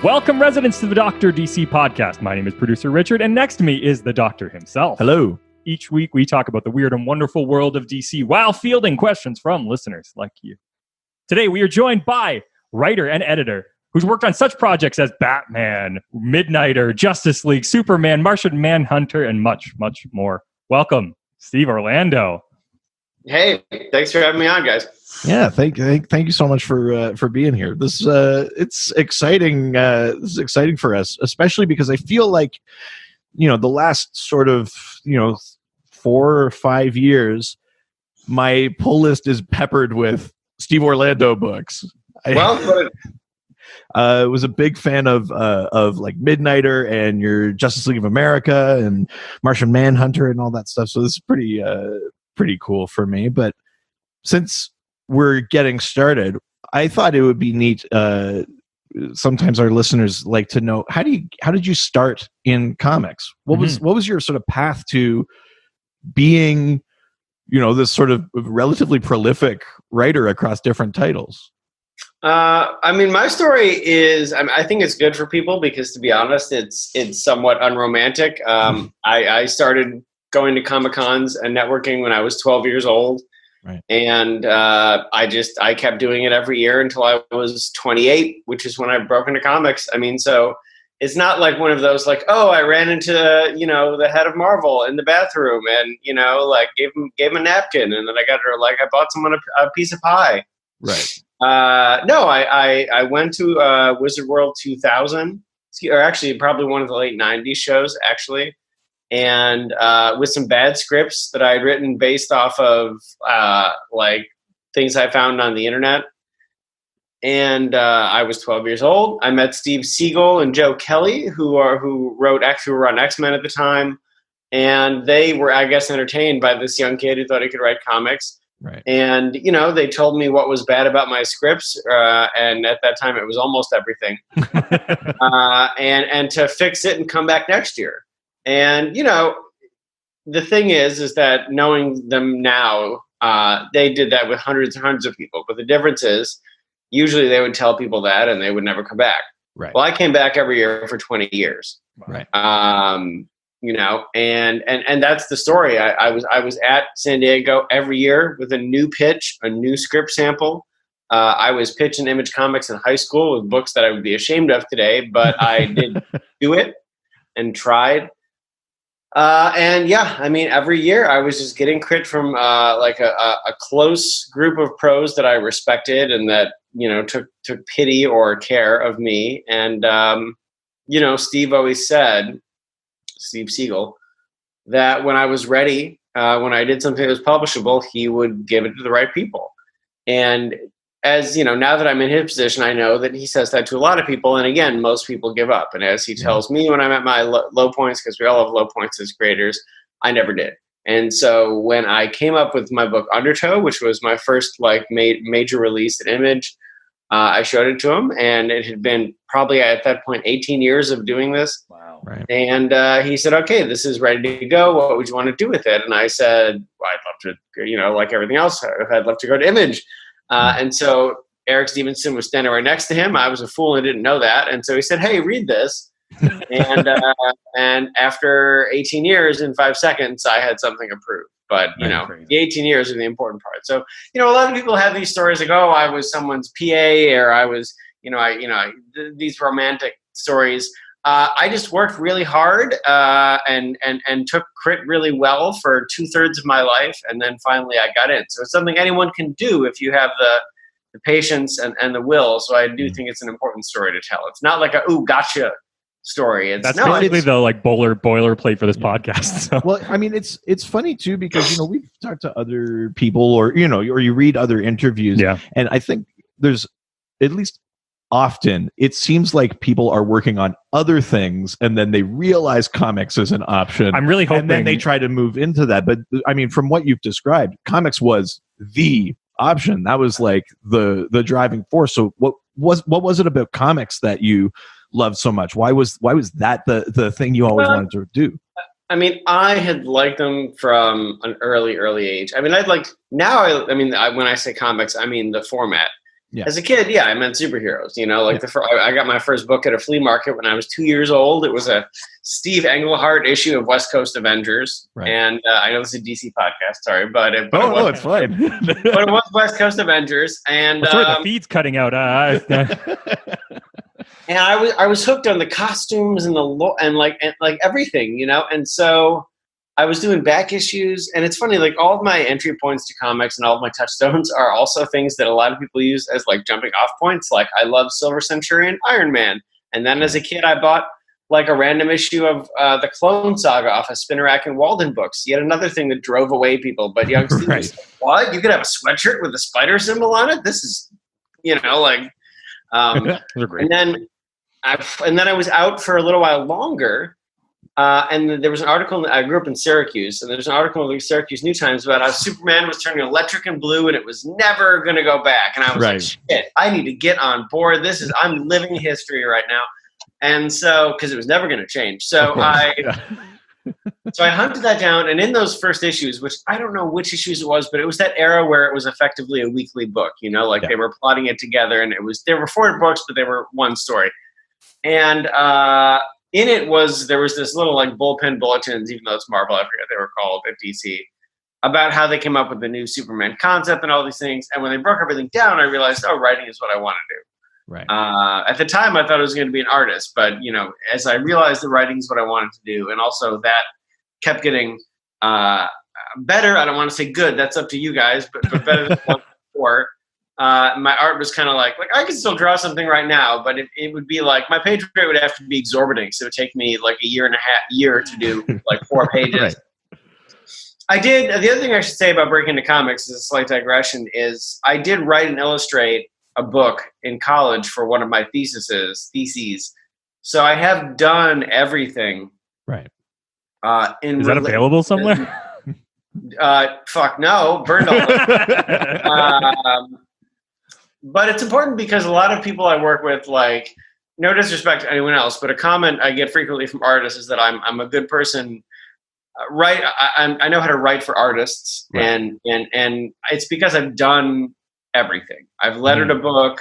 Welcome, residents, to the Dr. DC podcast. My name is producer Richard, and next to me is the doctor himself. Hello. Each week, we talk about the weird and wonderful world of DC while fielding questions from listeners like you. Today, we are joined by writer and editor who's worked on such projects as Batman, Midnighter, Justice League, Superman, Martian Manhunter, and much, much more. Welcome, Steve Orlando. Hey, thanks for having me on, guys. Yeah, thank you so much for being here. This it's exciting. This is exciting for us, especially because I feel like, the last sort of 4 or 5 years, my pull list is peppered with Steve Orlando books. I was a big fan of like Midnighter and your Justice League of America and Martian Manhunter and all that stuff. So this is pretty cool for me. But since we're getting started, I thought it would be neat. Sometimes our listeners like to know, how did you start in comics? What was your sort of path to being, this sort of relatively prolific writer across different titles? My story is, I think it's good for people because, to be honest, it's somewhat unromantic. I started going to Comic-Cons and networking when I was 12 years old. Right. And I kept doing it every year until I was 28, which is when I broke into comics. So it's not like one of those like, oh, I ran into the head of Marvel in the bathroom and gave him a napkin and then I bought someone a piece of pie. Right. No, I went to Wizard World 2000, or actually probably one of the late 90s shows actually. And with some bad scripts that I had written based off of things I found on the internet. And I was 12 years old. I met Steve Siegel and Joe Kelly, who were on X-Men at the time. And they were, I guess, entertained by this young kid who thought he could write comics. Right. And, they told me what was bad about my scripts. And at that time, it was almost everything. And to fix it and come back next year. And, the thing is that knowing them now, they did that with hundreds and hundreds of people. But the difference is usually they would tell people that and they would never come back. Right. Well, I came back every year for 20 years. Right. And that's the story. I was at San Diego every year with a new pitch, a new script sample. I was pitching Image Comics in high school with books that I would be ashamed of today, but I did do it and tried. Every year I was just getting crit from a close group of pros that I respected and that took pity or care of me. And Steve always said, Steve Siegel, that when I was ready, when I did something that was publishable, he would give it to the right people. And as now that I'm in his position, I know that he says that to a lot of people. And again, most people give up. And as he tells me when I'm at my low points, because we all have low points as creators, I never did. And so when I came up with my book Undertow, which was my first major release at Image, I showed it to him, and it had been probably at that point 18 years of doing this. Wow. Right. And he said, okay, this is ready to go. What would you want to do with it? And I said, well, I'd love to, like everything else, I'd love to go to Image. And so Eric Stevenson was standing right next to him. I was a fool and didn't know that. And so he said, hey, read this. And after 18 years in 5 seconds, I had something approved. But, the 18 years are the important part. So, a lot of people have these stories like, oh, I was someone's PA or I was, these romantic stories. I just worked really hard and took crit really well for 2/3 of my life. And then finally I got in. So it's something anyone can do if you have the patience and the will. So I do think it's an important story to tell. It's not like a, ooh, gotcha story. That's basically the boilerplate for this podcast. So. Well, it's funny too, because, we've talked to other people or you read other interviews. Yeah. And I think there's at least often it seems like people are working on other things and then they realize comics is an option. I'm really hoping. And then they try to move into that. But from what you've described, comics was the option. That was like the driving force. So what was it about comics that you loved so much? Why was that the thing you always wanted to do? I had liked them from an early age. When I say comics, I mean the format. Yeah. As a kid, I meant superheroes. Like I got my first book at a flea market when I was 2 years old. It was a Steve Englehart issue of West Coast Avengers. Right. And I know this is a DC podcast, sorry, but it it's fine. but it was West Coast Avengers. And sorry, the feed's cutting out. And I was hooked on the costumes and and everything, And so I was doing back issues, and it's funny, like all of my entry points to comics and all of my touchstones are also things that a lot of people use as like jumping off points. Like I love Silver Centurion, Iron Man, and then as a kid I bought like a random issue of the Clone Saga off of Spinnerack and Walden books. Yet another thing that drove away people. But young Steve was like, what? You could have a sweatshirt with a spider symbol on it? This is, and then I was out for a little while longer. And there was an article, I grew up in Syracuse, and there was an article in the Syracuse New Times about how Superman was turning electric and blue and it was never going to go back. And I was like, shit, I need to get on board. I'm living history right now. And so, because it was never going to change. So so I hunted that down. And in those first issues, which I don't know which issues it was, but it was that era where it was effectively a weekly book, they were plotting it together, and there were 4 books, but they were one story. And, in it there was this little like bullpen bulletins, even though it's Marvel, I forget what they were called at DC, about how they came up with the new Superman concept and all these things. And when they broke everything down, I realized, writing is what I want to do. Right. At the time, I thought I was going to be an artist, but as I realized that writing is what I wanted to do, and also that kept getting better. I don't want to say good; that's up to you guys, but better than once before. My art was kind of like I could still draw something right now, but it would be like my page rate would have to be exorbitant. So it would take me like a year to do like 4 pages. Right. I did. The other thing I should say about breaking into comics is a slight digression. Is I did write and illustrate a book in college for one of my theses. So I have done everything. Right. Is that available somewhere? Fuck no, burned all of it. But it's important because a lot of people I work with, like, no disrespect to anyone else, but a comment I get frequently from artists is that I'm a good person. I know how to write for artists, right. and it's because I've done everything. I've lettered a book.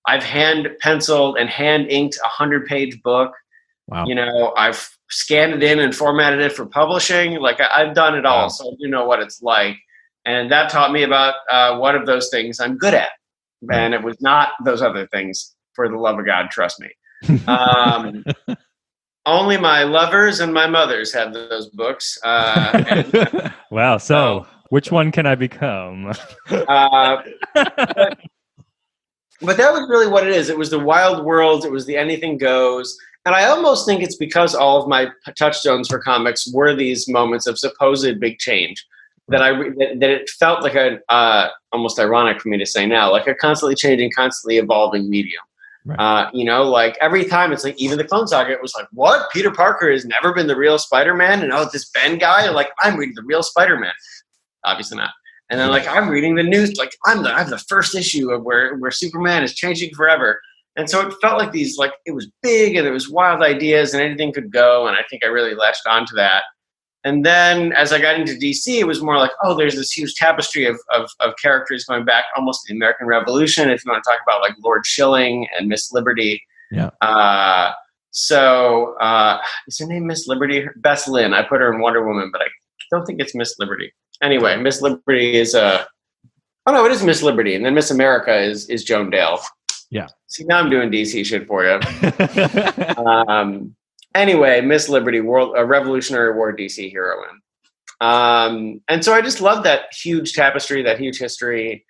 I've hand penciled and hand inked 100-page book. Wow. I've scanned it in and formatted it for publishing. Like I've done it all, so I do know what it's like. And that taught me about one of those things I'm good at. And it was not those other things, for the love of God, trust me. Only my lovers and my mothers have those books. Wow. So which one can I become? But that was really what it is. It was the wild world. It was the anything goes. And I almost think it's because all of my touchstones for comics were these moments of supposed big change. That it felt like almost ironic for me to say now, like a constantly changing, constantly evolving medium. Right. Like every time it's like, even the Clone Saga, it was like, what? Peter Parker has never been the real Spider-Man, and this Ben guy, like I'm reading the real Spider-Man. Obviously not. And then like I'm reading the news, like I have the first issue of where Superman is changing forever. And so it felt like these, like it was big and there was wild ideas and anything could go. And I think I really latched onto that. And then as I got into DC, it was more like, there's this huge tapestry of characters going back almost to the American Revolution. If you want to talk about like Lord Schilling and Miss Liberty. Yeah. So is her name Miss Liberty? Bess Lynn. I put her in Wonder Woman, but I don't think it's Miss Liberty. Anyway, Miss Liberty is it is Miss Liberty. And then Miss America is Joan Dale. Yeah. See, now I'm doing DC shit for you. Anyway, Miss Liberty, a Revolutionary War DC heroine. And so I just love that huge tapestry, that huge history.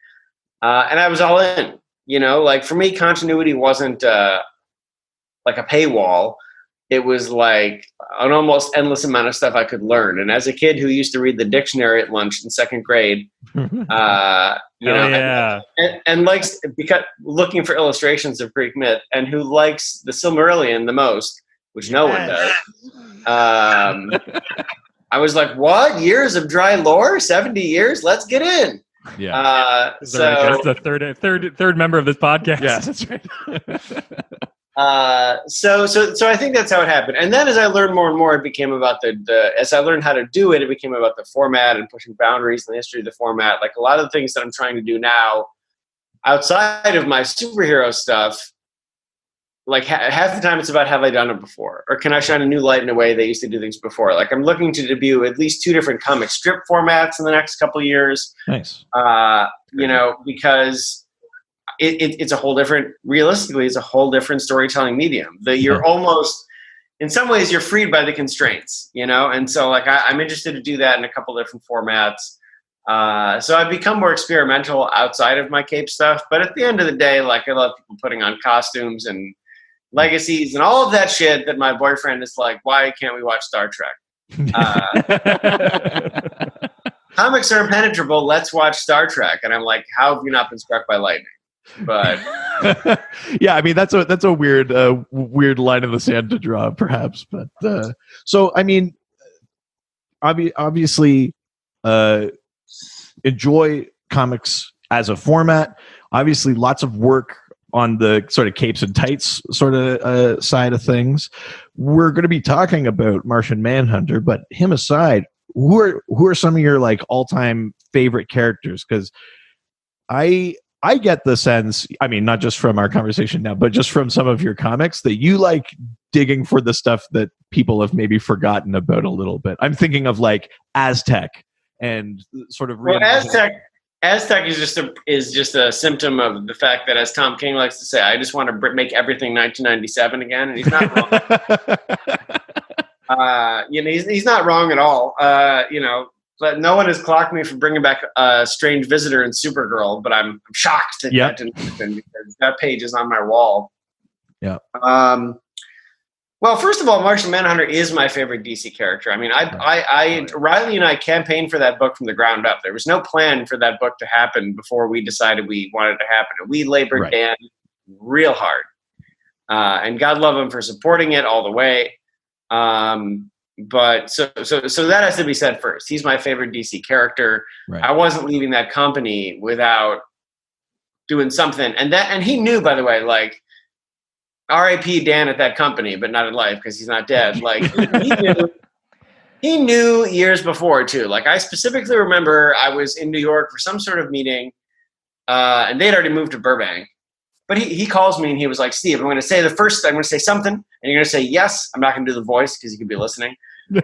And I was all in, like for me, continuity wasn't like a paywall. It was like an almost endless amount of stuff I could learn. And as a kid who used to read the dictionary at lunch in 2nd grade, and likes because looking for illustrations of Greek myth, and who likes the Silmarillion the most, which no one does. I was like, what? Years of dry lore? 70 years? Let's get in. Yeah. So that's the third member of this podcast. Yeah, that's right. So I think that's how it happened. And then as I learned more and more, it became about as I learned how to do it, it became about the format and pushing boundaries and the history of the format. Like a lot of the things that I'm trying to do now outside of my superhero stuff, like half the time it's about, have I done it before? Or can I shine a new light in a way they used to do things before? Like I'm looking to debut at least 2 different comic strip formats in the next couple of years. Nice. Because it's a whole different, realistically, it's a whole different storytelling medium. That you're almost, in some ways, you're freed by the constraints, And so like I'm interested to do that in a couple different formats. So I've become more experimental outside of my cape stuff. But at the end of the day, like I love people putting on costumes and legacies and all of that shit that my boyfriend is like, why can't we watch Star Trek? Comics are impenetrable. Let's watch Star Trek. And I'm like, how have you not been struck by lightning? But yeah, I mean that's a weird line in the sand to draw, perhaps. But so I mean, obviously, enjoy comics as a format. Obviously, lots of work on the sort of capes and tights sort of side of things. We're going to be talking about Martian Manhunter, but him aside, who are some of your like all-time favorite characters? Because I get the sense, I mean, not just from our conversation now, but just from some of your comics, that you like digging for the stuff that people have maybe forgotten about a little bit. I'm thinking of like Aztec and sort of Aztec is just a symptom of the fact that, as Tom King likes to say, I just want to make everything 1997 again, and he's not wrong. He's not wrong at all. But no one has clocked me for bringing back a strange visitor in Supergirl, but I'm shocked that that didn't happen because that page is on my wall. Yeah. Well, first of all, Martian Manhunter is my favorite DC character. I mean, Riley and I campaigned for that book from the ground up. There was no plan for that book to happen before we decided we wanted it to happen. And we labored Dan real hard. And God love him for supporting it all the way. But so that has to be said first. He's my favorite DC character. Right. I wasn't leaving that company without doing something. And he knew, by the way, like, R.I.P. Dan at that company, but not in life because he's not dead. Like he knew years before too. Like I specifically remember I was in New York for some sort of meeting, and they'd already moved to Burbank. But he calls me and he was like, "Steve, I'm going to say something, and you're going to say yes. I'm not going to do the voice because you could be listening.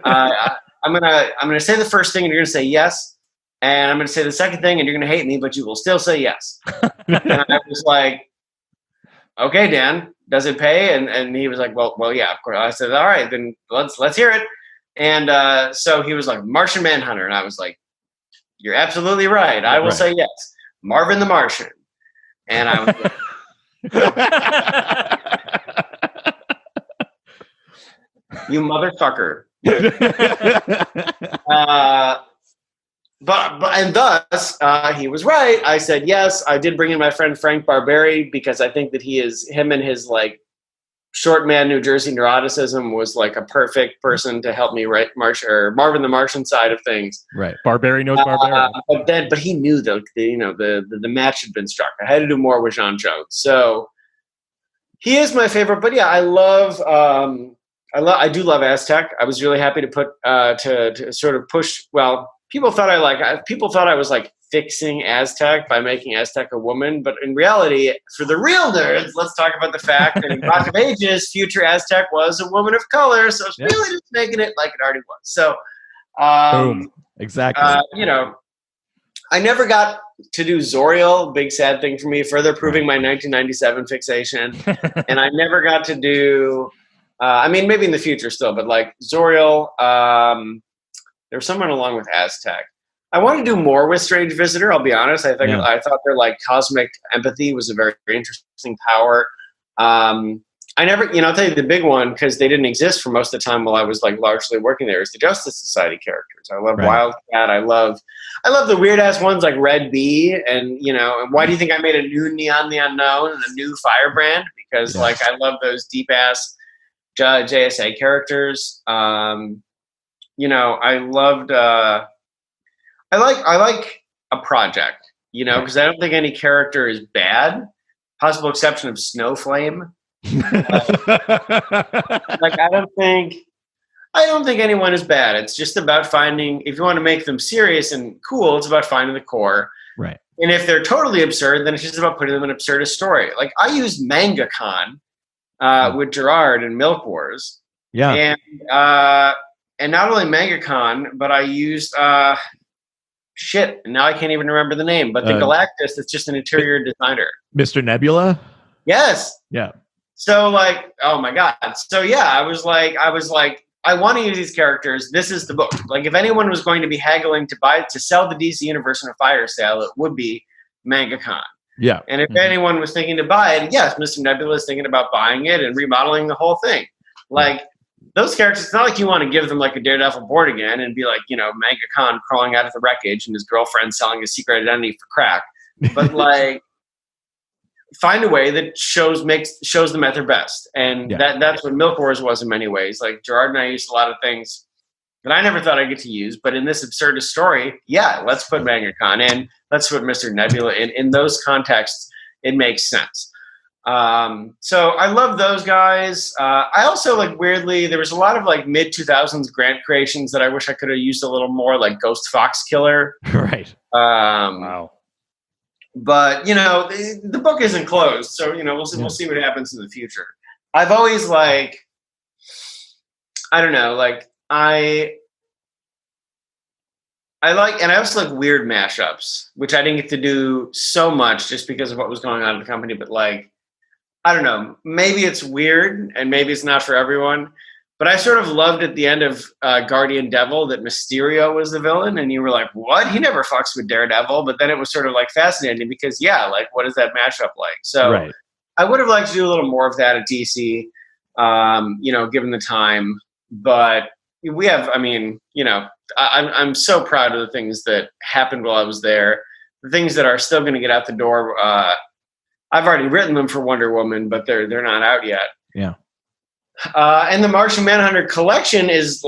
I'm going to say the first thing and you're going to say yes, and I'm going to say the second thing and you're going to hate me, but you will still say yes." And I was like, "Okay, Dan. Does it pay?" And he was like, well, yeah, of course. I said, all right, then let's hear it. And so he was like, Martian Manhunter. And I was like, you're absolutely right. I will say yes. Marvin the Martian. And I was like, you motherfucker. And thus, he was right. I said yes. I did bring in my friend Frank Barberi because I think that him and his like short man New Jersey neuroticism was like a perfect person to help me write Marvin the Martian side of things. Right, Barberi knows Barberi. But he knew the match had been struck. I had to do more with Jean Jones, so he is my favorite. But yeah, I do love Aztec. I was really happy to put to sort of push. Well, people thought I was like fixing Aztec by making Aztec a woman, but in reality, for the real nerds, let's talk about the fact that in Rock of Ages, future Aztec was a woman of color, so it's really just making it like it already was. So, boom, exactly. I never got to do Zoriel, big sad thing for me, further proving my 1997 fixation, and I never got to do. I mean, maybe in the future still, but like Zoriel. There's someone along with Aztec. I want to do more with Strange Visitor. I'll be honest. I thought their like cosmic empathy was a very, very interesting power. I'll tell you the big one because they didn't exist for most of the time while I was like largely working there. Is the Justice Society characters. I love Wildcat. I love the weird ass ones like Red Bee and and why do you think I made a new Neon the Unknown and a new Firebrand? Because like I love those deep ass JSA characters. I loved. I like a project, because I don't think any character is bad. Possible exception of Snowflame. Like I don't think anyone is bad. It's just about finding. If you want to make them serious and cool, it's about finding the core. Right. And if they're totally absurd, then it's just about putting them in an absurdist story. Like I used MangaCon with Gerard in Milk Wars. Yeah. And not only MangaCon, but I used shit. And now I can't even remember the name. But the Galactus that's just an interior designer. Mr. Nebula? Yes. Yeah. So like, oh my God. So yeah, I was like, I want to use these characters. This is the book. Like if anyone was going to be haggling to sell the DC universe in a fire sale, it would be MangaCon. Yeah. And if anyone was thinking to buy it, yes, Mr. Nebula is thinking about buying it and remodeling the whole thing. Like those characters, it's not like you want to give them like a Daredevil Born Again and be like, MangaCon crawling out of the wreckage and his girlfriend selling his secret identity for crack. But like, find a way that shows them at their best. And that's what Milk Wars was in many ways. Like Gerard and I used a lot of things that I never thought I'd get to use, but in this absurdist story, let's put MangaCon in, let's put Mr. Nebula in. In those contexts, it makes sense. So I love those guys. I also weirdly, there was a lot of mid 2000s Grant creations that I wish I could have used a little more, like Ghost Fox Killer. Right. Wow. But the book isn't closed, so we'll see what happens in the future. I've always I don't know, I like, and I also like weird mashups, which I didn't get to do so much just because of what was going on in the company. But I don't know, maybe it's weird and maybe it's not for everyone. But I sort of loved at the end of Guardian Devil that Mysterio was the villain, and you were like, "What? He never fucks with Daredevil." But then it was sort of fascinating because what is that mashup like? So I would have liked to do a little more of that at DC, given the time. But we have, I'm so proud of the things that happened while I was there. The things that are still going to get out the door. I've already written them for Wonder Woman, but they're not out yet. Yeah. And the Martian Manhunter collection is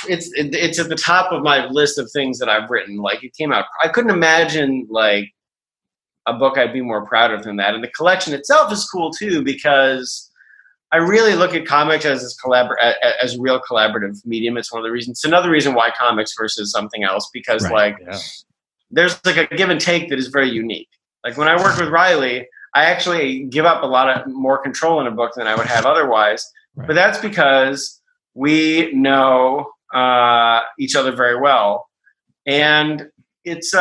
it's at the top of my list of things that I've written. It came out. I couldn't imagine a book I'd be more proud of than that. And the collection itself is cool too, because I really look at comics as a real collaborative medium. It's another reason why comics versus something else, because there's a give and take that is very unique. When I work with Riley, I actually give up a lot of more control in a book than I would have otherwise. Right. But that's because we know each other very well, and it's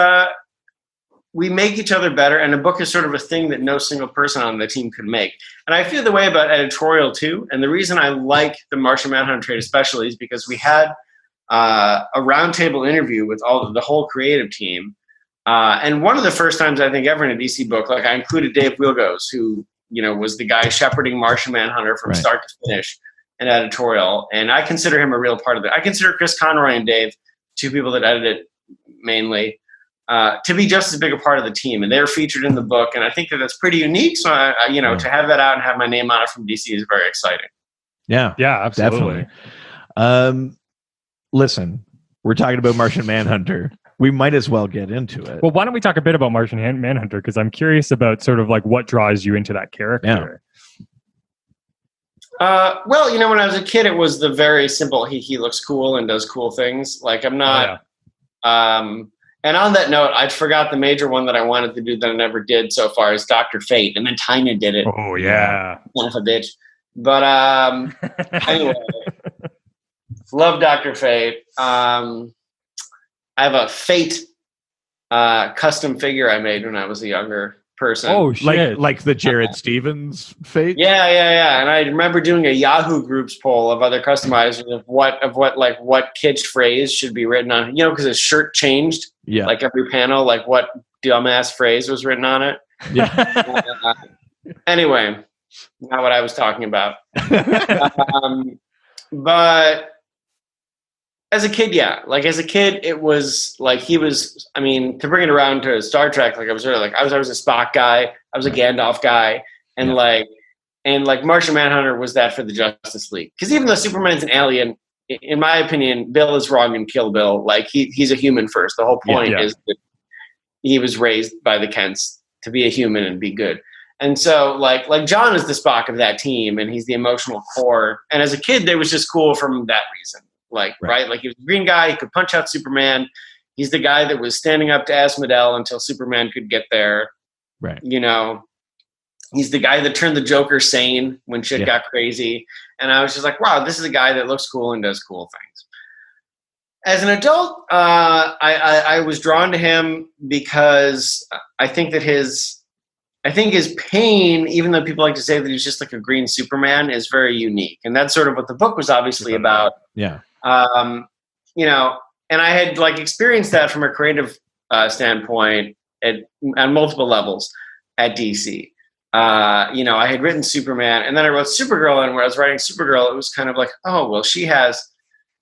we make each other better. And a book is sort of a thing that no single person on the team could make. And I feel the way about editorial too. And the reason I like the Martian Manhunter trade especially is because we had a roundtable interview with the whole creative team. And one of the first times I think ever in a DC book, I included Dave Wilgos, who was the guy shepherding Martian Manhunter from start to finish in editorial. And I consider him a real part of it. I consider Chris Conroy and Dave, two people that edit it mainly, to be just as big a part of the team. And they're featured in the book. And I think that's pretty unique. So, to have that out and have my name on it from DC is very exciting. Yeah. Yeah, absolutely. Definitely. Listen, we're talking about Martian Manhunter. We might as well get into it. Well, why don't we talk a bit about Martian Manhunter? Because I'm curious about sort of what draws you into that character. Yeah. Well, when I was a kid, it was the very simple, he looks cool and does cool things. I'm not... and on that note, I forgot the major one that I wanted to do that I never did so far is Dr. Fate. And then Tanya did it. Oh, yeah. Son of a bitch. But anyway, love Dr. Fate. I have a Fate custom figure I made when I was a younger person. Oh, shit. Like the Jared Stevens Fate? Yeah. And I remember doing a Yahoo Groups poll of other customizers of what kitsch phrase should be written on, because his shirt changed. Yeah. Every panel, what dumbass phrase was written on it. Yeah. Anyway, not what I was talking about. But as a kid, as a kid, it was he was, to bring it around to Star Trek, I was really I was a Spock guy, I was a Gandalf guy, and Martian Manhunter was that for the Justice League. Because even though Superman's an alien, in my opinion, Bill is wrong in Kill Bill. He's a human first. The whole point is that he was raised by the Kents to be a human and be good. And so, John is the Spock of that team, and he's the emotional core. And as a kid, they was just cool from that reason. Right? He was a green guy. He could punch out Superman. He's the guy that was standing up to Asmodel until Superman could get there. Right. You know, he's the guy that turned the Joker sane when shit got crazy. And I was just like, wow, this is a guy that looks cool and does cool things. As an adult, I was drawn to him because I think that his pain, even though people like to say that he's just like a green Superman, is very unique. And that's sort of what the book was obviously about. Yeah. You know, and I had like experienced that from a creative standpoint on multiple levels at DC. You know, I had written Superman, and then I wrote Supergirl, and when I was writing Supergirl, it was kind of like, oh, well,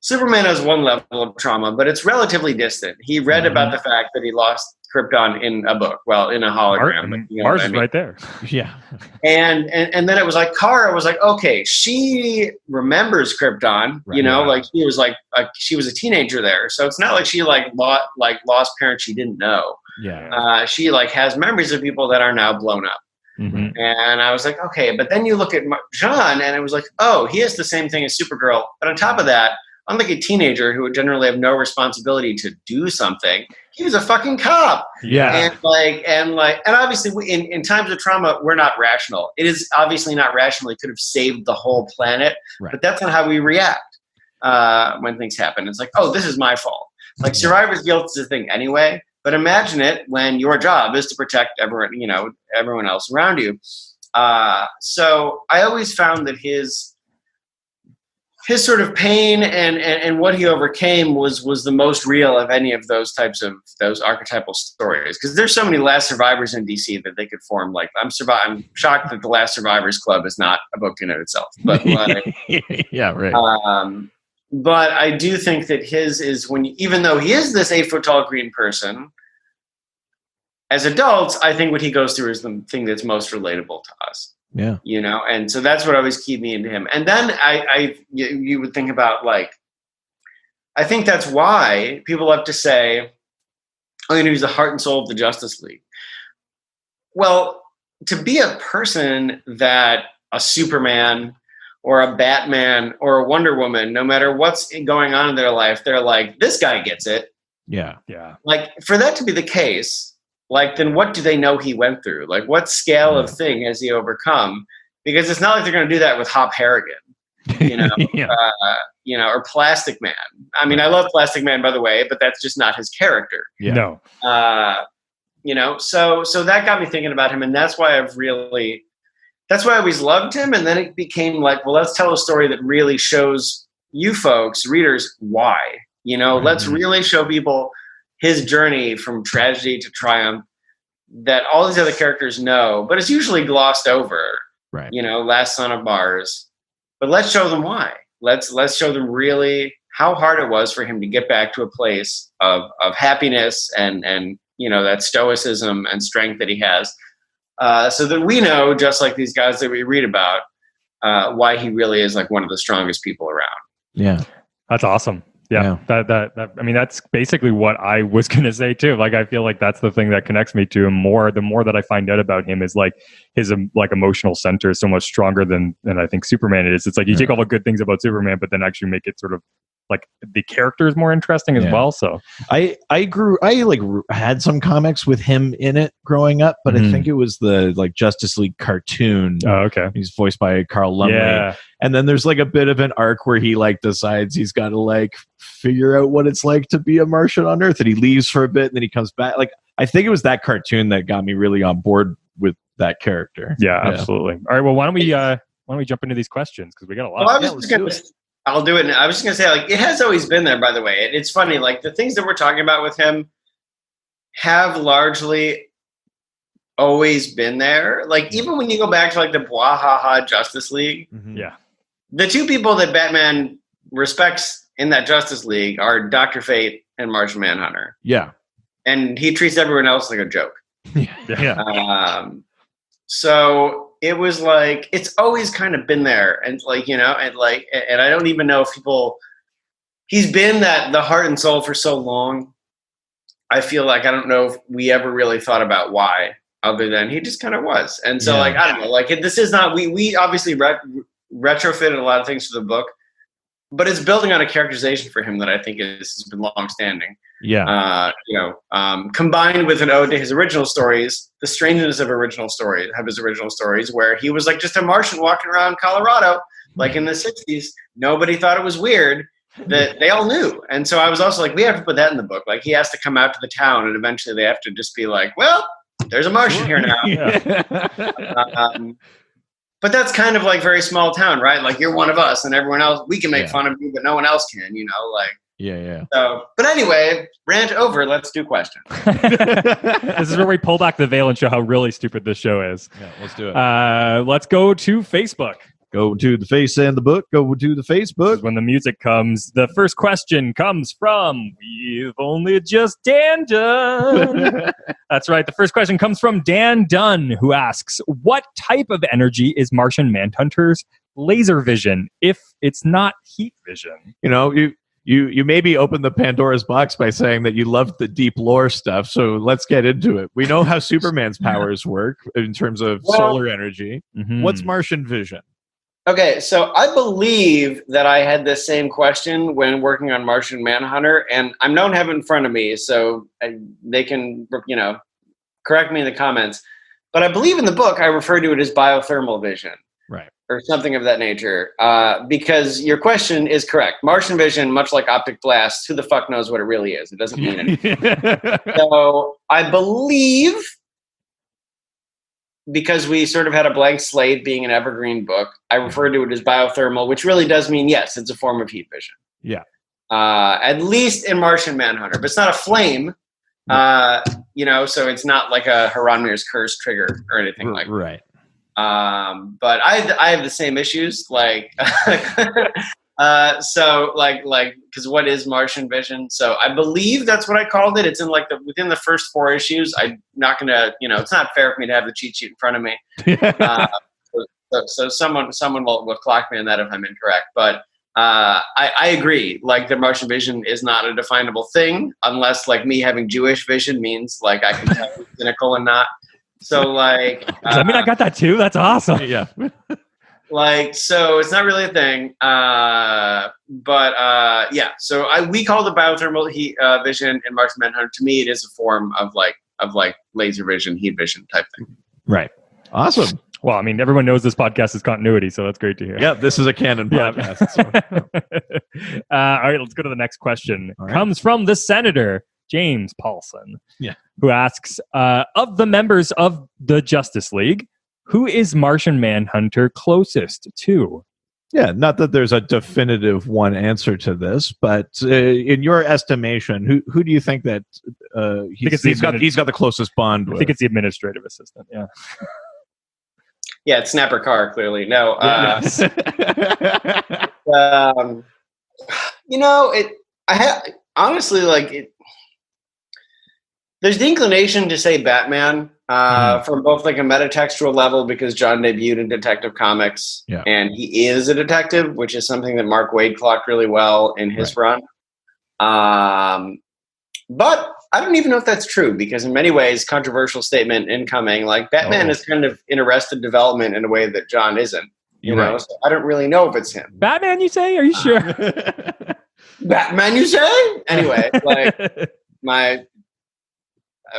Superman has one level of trauma, but it's relatively distant. He read about the fact that he lost Krypton in a book, well, in a hologram. But, you know Mars is right there. Yeah. And then it was like Kara was like, okay, she remembers Krypton, you know, like he was like she was a teenager there, so it's not like she lost parents she didn't know. Yeah. She like has memories of people that are now blown up. Mm-hmm. And I was like, okay, but then you look at John, and it was like, oh, he has the same thing as Supergirl, but on top of that, unlike a teenager who would generally have no responsibility to do something, he was a fucking cop. Yeah. And obviously in times of trauma, we're not rational. It is obviously not rational. It could have saved the whole planet, but that's not how we react when things happen. It's like, oh, this is my fault. Like survivor's guilt is a thing anyway, but imagine it when your job is to protect everyone else around you. So I always found that his sort of pain and what he overcame was the most real of any of those types of those archetypal stories. Because there's so many Last Survivors in DC that they could form. Like I'm shocked that the Last Survivors Club is not a book in it itself. But yeah, right. But I do think that his is even though he is this 8-foot-tall green person, as adults, I think what he goes through is the thing that's most relatable to us. Yeah. You know, and so that's what always keyed me into him. And then you would think about like, I think that's why people have to say, oh, you know, he's the heart and soul of the Justice League. Well, to be a person that a Superman or a Batman or a Wonder Woman, no matter what's going on in their life, they're like, this guy gets it. Yeah. Yeah. Like for that to be the case, like, then what do they know he went through? Like, what scale of thing has he overcome? Because it's not like they're going to do that with Hop Harrigan, you know, you know, or Plastic Man. I mean, I love Plastic Man, by the way, but that's just not his character. Yeah. No. You know, so that got me thinking about him, and that's why I always loved him. And then it became like, well, let's tell a story that really shows you folks, readers, why. You know, let's really show people his journey from tragedy to triumph that all these other characters know, but it's usually glossed over. Right. You know, Last Son of Mars. But let's show them why. Let's show them really how hard it was for him to get back to a place of happiness and you know, that stoicism and strength that he has. So that we know, just like these guys that we read about, why he really is like one of the strongest people around. Yeah. That's awesome. Yeah. That I mean, that's basically what I was going to say too. Like, I feel like that's the thing that connects me to him more. The more that I find out about him is like his like emotional center is so much stronger than I think Superman is. It's like you take all the good things about Superman, but then actually make it sort of like the character is more interesting as well. So I had some comics with him in it growing up, but I think it was the like Justice League cartoon. Oh, okay. He's voiced by Carl Lumley. Yeah. And then there's like a bit of an arc where he like decides he's got to like figure out what it's like to be a Martian on Earth, and he leaves for a bit and then he comes back. Like, I think it was that cartoon that got me really on board with that character. Yeah, absolutely. All right. Well, why don't we jump into these questions? Because we got a lot. Well, I'll do it. I was just going to say, like, it has always been there, by the way. It's funny, like, the things that we're talking about with him have largely always been there. Like, even when you go back to, like, the Bwahaha Justice League, the two people that Batman respects in that Justice League are Dr. Fate and Martian Manhunter. Yeah. And he treats everyone else like a joke. So it was like, it's always kind of been there. And like, you know, and I don't even know if he's been the heart and soul for so long. I feel like, I don't know if we ever really thought about why, other than he just kind of was. And so like, I don't know, like this is not, we obviously retrofitted a lot of things for the book, but it's building on a characterization for him that I think has been long-standing. Yeah. Combined with an ode to his original stories, the strangeness of his original stories, where he was like just a Martian walking around Colorado, like in the 60s. Nobody thought it was weird. That they all knew. And so I was also like, we have to put that in the book. Like, he has to come out to the town, and eventually they have to just be like, well, there's a Martian here now. But that's kind of like very small town, right? Like, you're one of us, and everyone else, we can make fun of you, but no one else can, like. Yeah. So, but anyway, rant over. Let's do questions. This is where we pull back the veil and show how really stupid this show is. Yeah, let's do it. Let's go to Facebook. Go to the face and the book. Go to the Facebook. When the music comes, the first question comes from We've Only Just Dan Dunn. That's right. The first question comes from Dan Dunn, who asks, what type of energy is Martian Manhunter's laser vision if it's not heat vision? You maybe opened the Pandora's box by saying that you loved the deep lore stuff, so let's get into it. We know how Superman's powers work in terms of solar energy. Mm-hmm. What's Martian vision? Okay, so I believe that I had this same question when working on Martian Manhunter, and I don't have it in front of me, so they can, correct me in the comments. But I believe in the book I refer to it as biothermal vision. Right. Or something of that nature, because your question is correct. Martian vision, much like optic blast, who the fuck knows what it really is? It doesn't mean anything. So I believe, because we sort of had a blank slate being an evergreen book, I refer to it as biothermal, which really does mean, yes, it's a form of heat vision. Yeah. At least in Martian Manhunter. But it's not a flame, so it's not like a Hieronymus Curse trigger or anything like that. Right. But I have the same issues, because what is Martian vision? So I believe that's what I called it. It's in within the first 4 issues. I'm not gonna, it's not fair for me to have the cheat sheet in front of me. So someone will clock me on that if I'm incorrect. But I agree. Like, the Martian vision is not a definable thing unless me having Jewish vision means I can tell who's cynical and not. So does that mean I got that too? That's awesome. Yeah. So it's not really a thing. So we call the biothermal heat vision in Martian Manhunter. To me, it is a form of laser vision, heat vision type thing. Right. Awesome. Well, I mean, everyone knows this podcast is continuity, so that's great to hear. Yeah, this is a canon podcast. So. All right, let's go to the next question. Right. Comes from the Senator, James Paulson, yeah, who asks, of the members of the Justice League, who is Martian Manhunter closest to? Yeah, not that there's a definitive one answer to this, but in your estimation, who do you think that he's got the closest bond with? I think it's the administrative assistant, yeah. Yeah, it's Snapper Carr, clearly. No. There's the inclination to say Batman from both a metatextual level, because John debuted in Detective Comics, and he is a detective, which is something that Mark Waid clocked really well in his run. But I don't even know if that's true, because in many ways, controversial statement incoming, Batman is kind of in arrested development in a way that John isn't. You know, so I don't really know if it's him. Batman, you say? Are you sure? Batman, you say? Anyway, I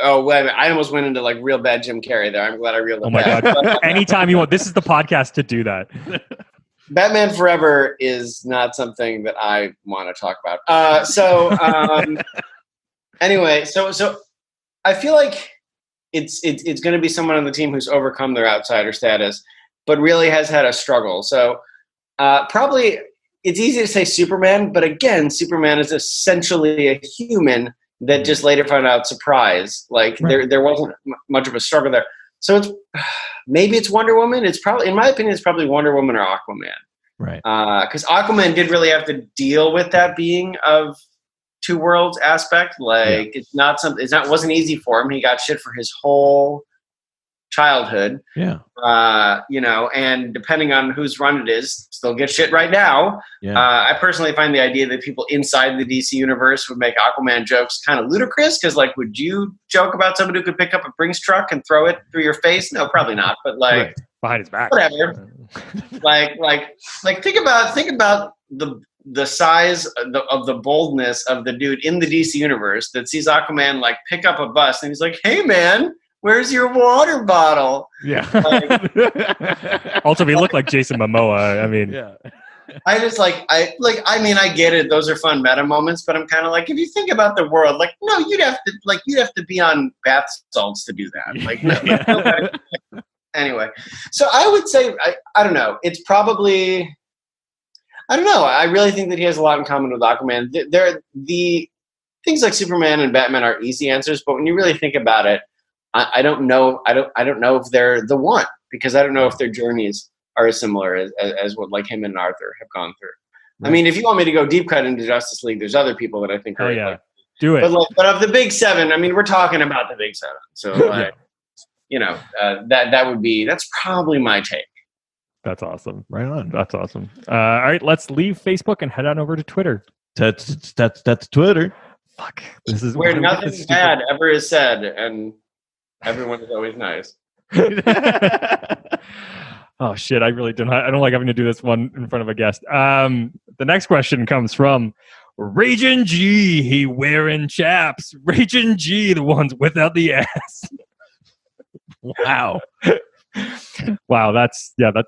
almost went into real bad Jim Carrey there. I'm glad I reeled it back. God. Anytime you want. This is the podcast to do that. Batman Forever is not something that I want to talk about. Anyway, so I feel like it's going to be someone on the team who's overcome their outsider status, but really has had a struggle. So probably it's easy to say Superman, but again, Superman is essentially a human that just later found out surprise. There wasn't much of a struggle there. So maybe it's Wonder Woman. It's probably, in my opinion, it's probably Wonder Woman or Aquaman. Right. Because Aquaman did really have to deal with that being of two worlds aspect. It wasn't easy for him. He got shit for his whole childhood. Yeah. And depending on whose run it is, still get shit right now. Yeah. I personally find the idea that people inside the DC universe would make Aquaman jokes kind of ludicrous, because would you joke about somebody who could pick up a Brinks truck and throw it through your face? No, probably not. But behind his back, whatever. Think about the the size of the boldness of the dude in the DC universe that sees Aquaman like pick up a bus and he's like, "Hey man, where's your water bottle?" Yeah. Like, Also, we look like Jason Momoa. I mean, Yeah. I just I mean, I get it. Those are fun meta moments, but I'm kind of like, if you think about the world, like, no, you'd have to be on bath salts to do that. Like, no, anyway. So I would say, I don't know. It's probably, I don't know. I really think that he has a lot in common with Aquaman. The things like Superman and Batman are easy answers, but when you really think about it, I don't know. I don't know if they're the one, because I don't know if their journeys are as similar as what like him and Arthur have gone through. Right. I mean, if you want me to go deep cut into Justice League, there's other people that I think are like, do it. But of the big seven, I mean, we're talking about the big seven. So you know, that's probably my take. That's awesome. Right on. That's awesome. All right, let's leave Facebook and head on over to Twitter. That's Twitter. Fuck. This is where nothing bad ever is said, and everyone is always nice. Oh shit! I really don't. I don't like having to do this one in front of a guest. The next question comes from Raging G. He wearing chaps. Raging G, the ones without the ass. Wow. Wow,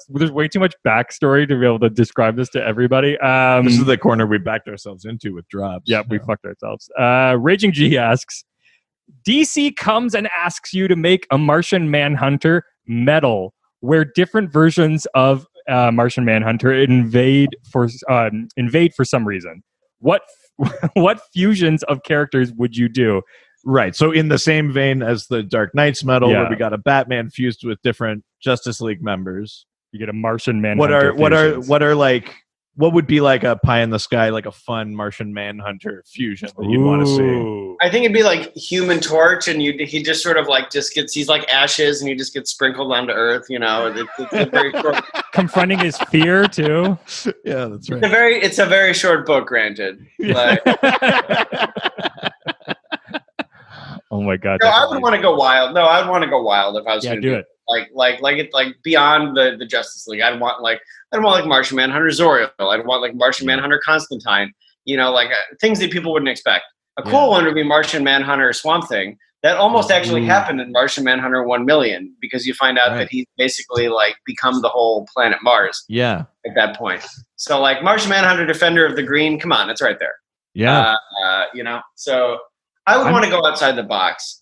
there's way too much backstory to be able to describe this to everybody. This is the corner we backed ourselves into with drops. Yeah, we fucked ourselves. Raging G asks, DC comes and asks you to make a Martian Manhunter medal where different versions of Martian Manhunter invade for some reason. What fusions of characters would you do? Right. So in the same vein as the Dark Knight's medal, where we got a Batman fused with different Justice League members, you get a Martian Manhunter. What would be like a pie in the sky, like a fun Martian Manhunter fusion that you'd want to see? I think it'd be like Human Torch, and he just sort of like he's like ashes, and he just gets sprinkled onto Earth. You know, it's a very short. Confronting his fear too. Yeah, that's right. It's a very short book, granted. Like, oh my god! No, I would want to go wild. No, I'd want to go wild if I was going to do it. Like beyond the Justice League. I'd want like Martian Manhunter Zoriel. I'd want like Martian Manhunter Constantine. You know, like things that people wouldn't expect. A cool one would be Martian Manhunter Swamp Thing. That almost actually happened in Martian Manhunter 1,000,000, because you find out that he's basically like become the whole planet Mars. Yeah. At that point. So like Martian Manhunter Defender of the Green, come on, it's right there. Yeah. You know, so I would want to go outside the box.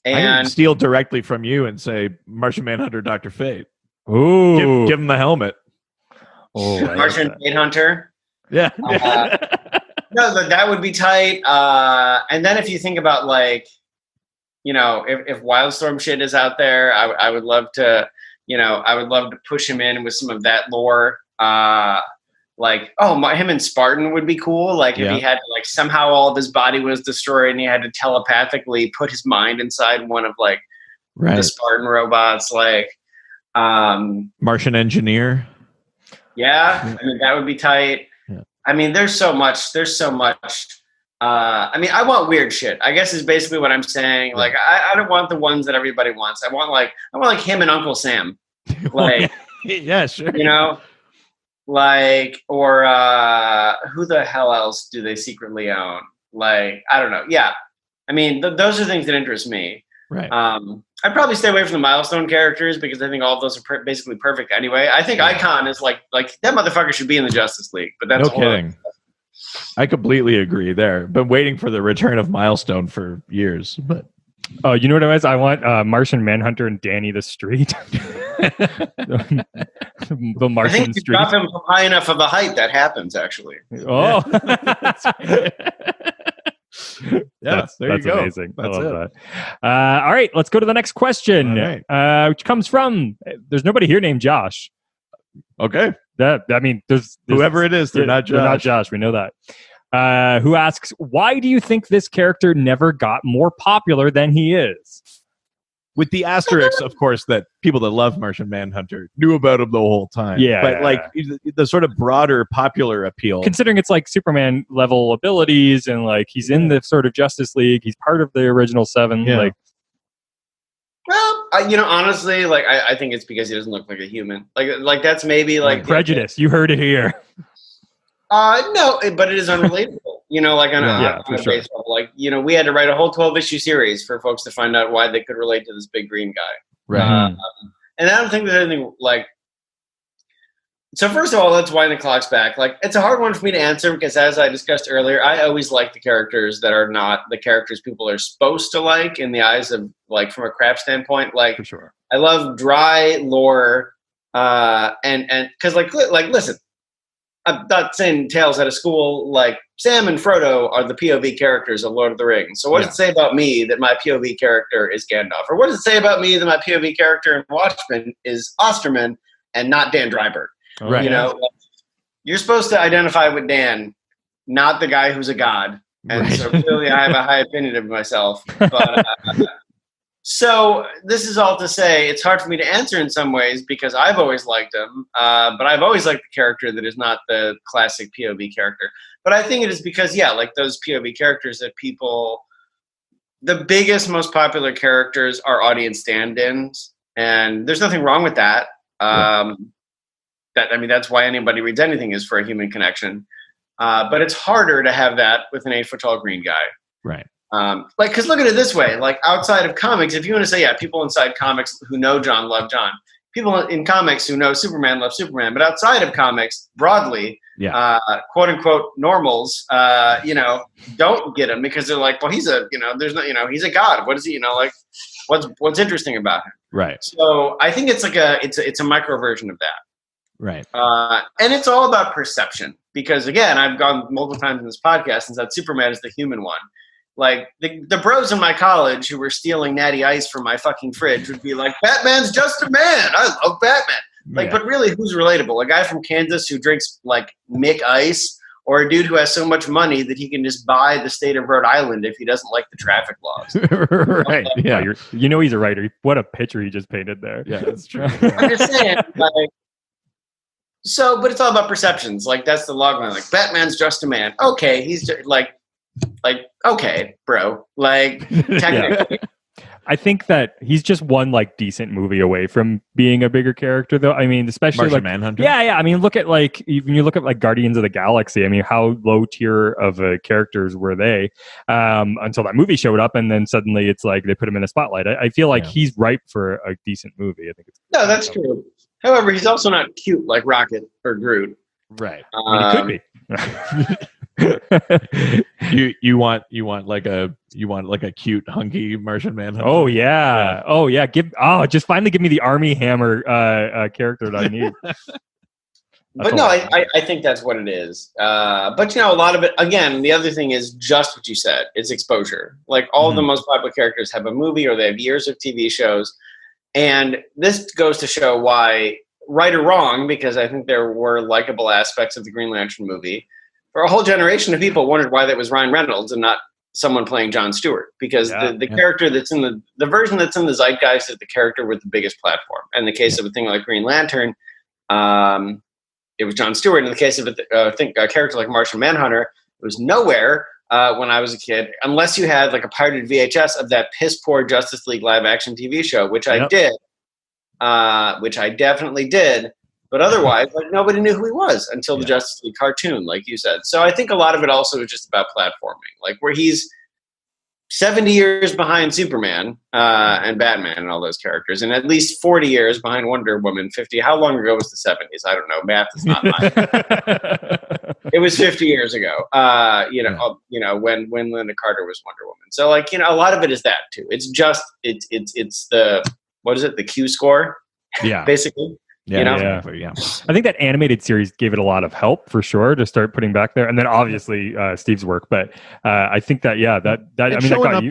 And steal directly from you and say Martian Manhunter Dr. Fate. Ooh. Give him the helmet. Oh, Martian Fate Hunter. Yeah. No, that would be tight. And then if you think about like, you know, if Wildstorm shit is out there, I would love to, you know, push him in with some of that lore. Like, him and Spartan would be cool. Like if he had to, like, somehow all of his body was destroyed and he had to telepathically put his mind inside one of like the Spartan robots, like Martian Engineer. Yeah, I mean that would be tight. Yeah. I mean, there's so much. I mean, I want weird shit, I guess is basically what I'm saying. Like I don't want the ones that everybody wants. I want like him and Uncle Sam. Like yeah, sure. You know? Like, or who the hell else do they secretly own? Like, I don't know. Yeah, I mean, those are things that interest me. Right. I'd probably stay away from the milestone characters because I think all of those are basically perfect anyway. I think Icon is like that motherfucker should be in the Justice League. But that's no kidding. I completely agree there. Been waiting for the return of Milestone for years, but. Oh, you know what it was? I want Martian Manhunter and Danny the Street. The Martian I think you Street. drop him from high enough of a height, that happens actually. Oh, that's amazing. That's I love that. All right, let's go to the next question, which comes from. There's nobody here named Josh. Okay. There's whoever it is. They're not Josh. They're not Josh. We know that. Who asks, why do you think this character never got more popular than he is? With the asterisk, of course, that people that love Martian Manhunter knew about him the whole time. Yeah. But like the sort of broader popular appeal. Considering it's like Superman level abilities and like he's in the sort of Justice League. He's part of the original seven. Yeah. Like, well, honestly, like I think it's because he doesn't look like a human. Like that's maybe like prejudice. You heard it here. No, but it is unrelatable. Like on a for sure. base level. Like, we had to write a whole 12-issue series for folks to find out why they could relate to this big green guy. Right. And I don't think there's anything like. So first of all, let's wind the clocks back. Like, it's a hard one for me to answer because, as I discussed earlier, I always like the characters that are not the characters people are supposed to like in the eyes of, like, from a craft standpoint. Like, For sure. I love dry lore, and because like listen, I'm not saying tales out of school. Like, Sam and Frodo are the POV characters of Lord of the Rings. So what does it say about me that my POV character is Gandalf? Or what does it say about me that my POV character in Watchmen is Osterman and not Dan Dryburgh? Right. You're supposed to identify with Dan, not the guy who's a god. And so clearly I have a high opinion of myself. But so this is all to say it's hard for me to answer in some ways because I've always liked him. But I've always liked the character that is not the classic POV character. But I think it is because, like those POV characters that the biggest, most popular characters are audience stand-ins. And there's nothing wrong with that. That's why anybody reads anything is for a human connection. But it's harder to have that with an 8-foot-tall green guy. Right. Because look at it this way, like outside of comics, if you want to say, people inside comics who know John love John. People in comics who know Superman love Superman. But outside of comics, broadly, quote unquote normals, don't get him because they're like, well, he's a, he's a god. What is he, like, what's interesting about him? Right. So I think it's like it's a micro version of that. Right. And it's all about perception because, again, I've gone multiple times in this podcast and said Superman is the human one. Like, the bros in my college who were stealing Natty Ice from my fucking fridge would be like, Batman's just a man. I love Batman. Like, but really, who's relatable? A guy from Kansas who drinks, like, Mick Ice, or a dude who has so much money that he can just buy the state of Rhode Island if he doesn't like the traffic laws. Right. Yeah. He's a writer. What a picture he just painted there. Yeah, that's true. I'm just saying, like, but it's all about perceptions. Like, that's the logline. Like, Batman's just a man. Okay, he's just, like, okay, bro. Like, technically. I think that he's just one, like, decent movie away from being a bigger character, though. I mean, especially Martian like Manhunter. Yeah. I mean, look at when you look at like Guardians of the Galaxy. I mean, how low tier of characters were they until that movie showed up, and then suddenly it's like they put him in a spotlight. I feel like he's ripe for a decent movie. I think it's that's true. However, he's also not cute like Rocket or Groot. Right. I mean, he could be. you want like a cute hunky Martian Manhunter. Oh yeah. Just finally give me the Army Hammer character that I need. But no, I think that's what it is. But a lot of it, again, the other thing is just what you said. It's exposure. Like, all of the most popular characters have a movie or they have years of TV shows. And this goes to show why, right or wrong, because I think there were likable aspects of the Green Lantern movie, for a whole generation of people wondered why that was Ryan Reynolds and not someone playing Jon Stewart. Because the character that's in the version that's in the zeitgeist is the character with the biggest platform. In the case of a thing like Green Lantern, it was Jon Stewart. In the case of a character like Martian Manhunter, it was nowhere when I was a kid, unless you had like a pirated VHS of that piss poor Justice League live action TV show, which I did, which I definitely did. But otherwise, like, nobody knew who he was until the Justice League cartoon, like you said. So I think a lot of it also is just about platforming, like where he's 70 years behind Superman and Batman and all those characters, and at least 40 years behind Wonder Woman. 50. How long ago was the 70s? I don't know. Math is not mine. It was 50 years ago. When Linda Carter was Wonder Woman. So, like, a lot of it is that too. It's just it's the, what is it? The Q score. Yeah. Basically. Yeah. I think that animated series gave it a lot of help for sure to start putting back there, and then obviously Steve's work. But I think that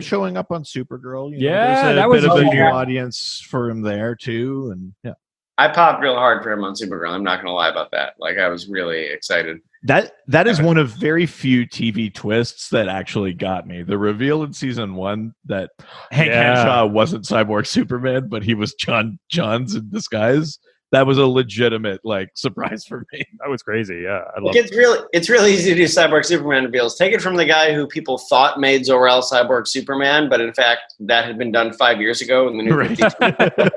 showing up on Supergirl. That was a bit of a new audience for him there too, and I popped real hard for him on Supergirl. I'm not going to lie about that. Like, I was really excited. That is one of very few TV twists that actually got me. The reveal in season 1 that Hank Henshaw wasn't Cyborg Superman, but he was Johns in disguise. That was a legitimate surprise for me. That was crazy. Yeah, I love it's really easy to do Cyborg Superman reveals. Take it from the guy who people thought made Zor-El Cyborg Superman, but in fact that had been done 5 years ago in the new 50s.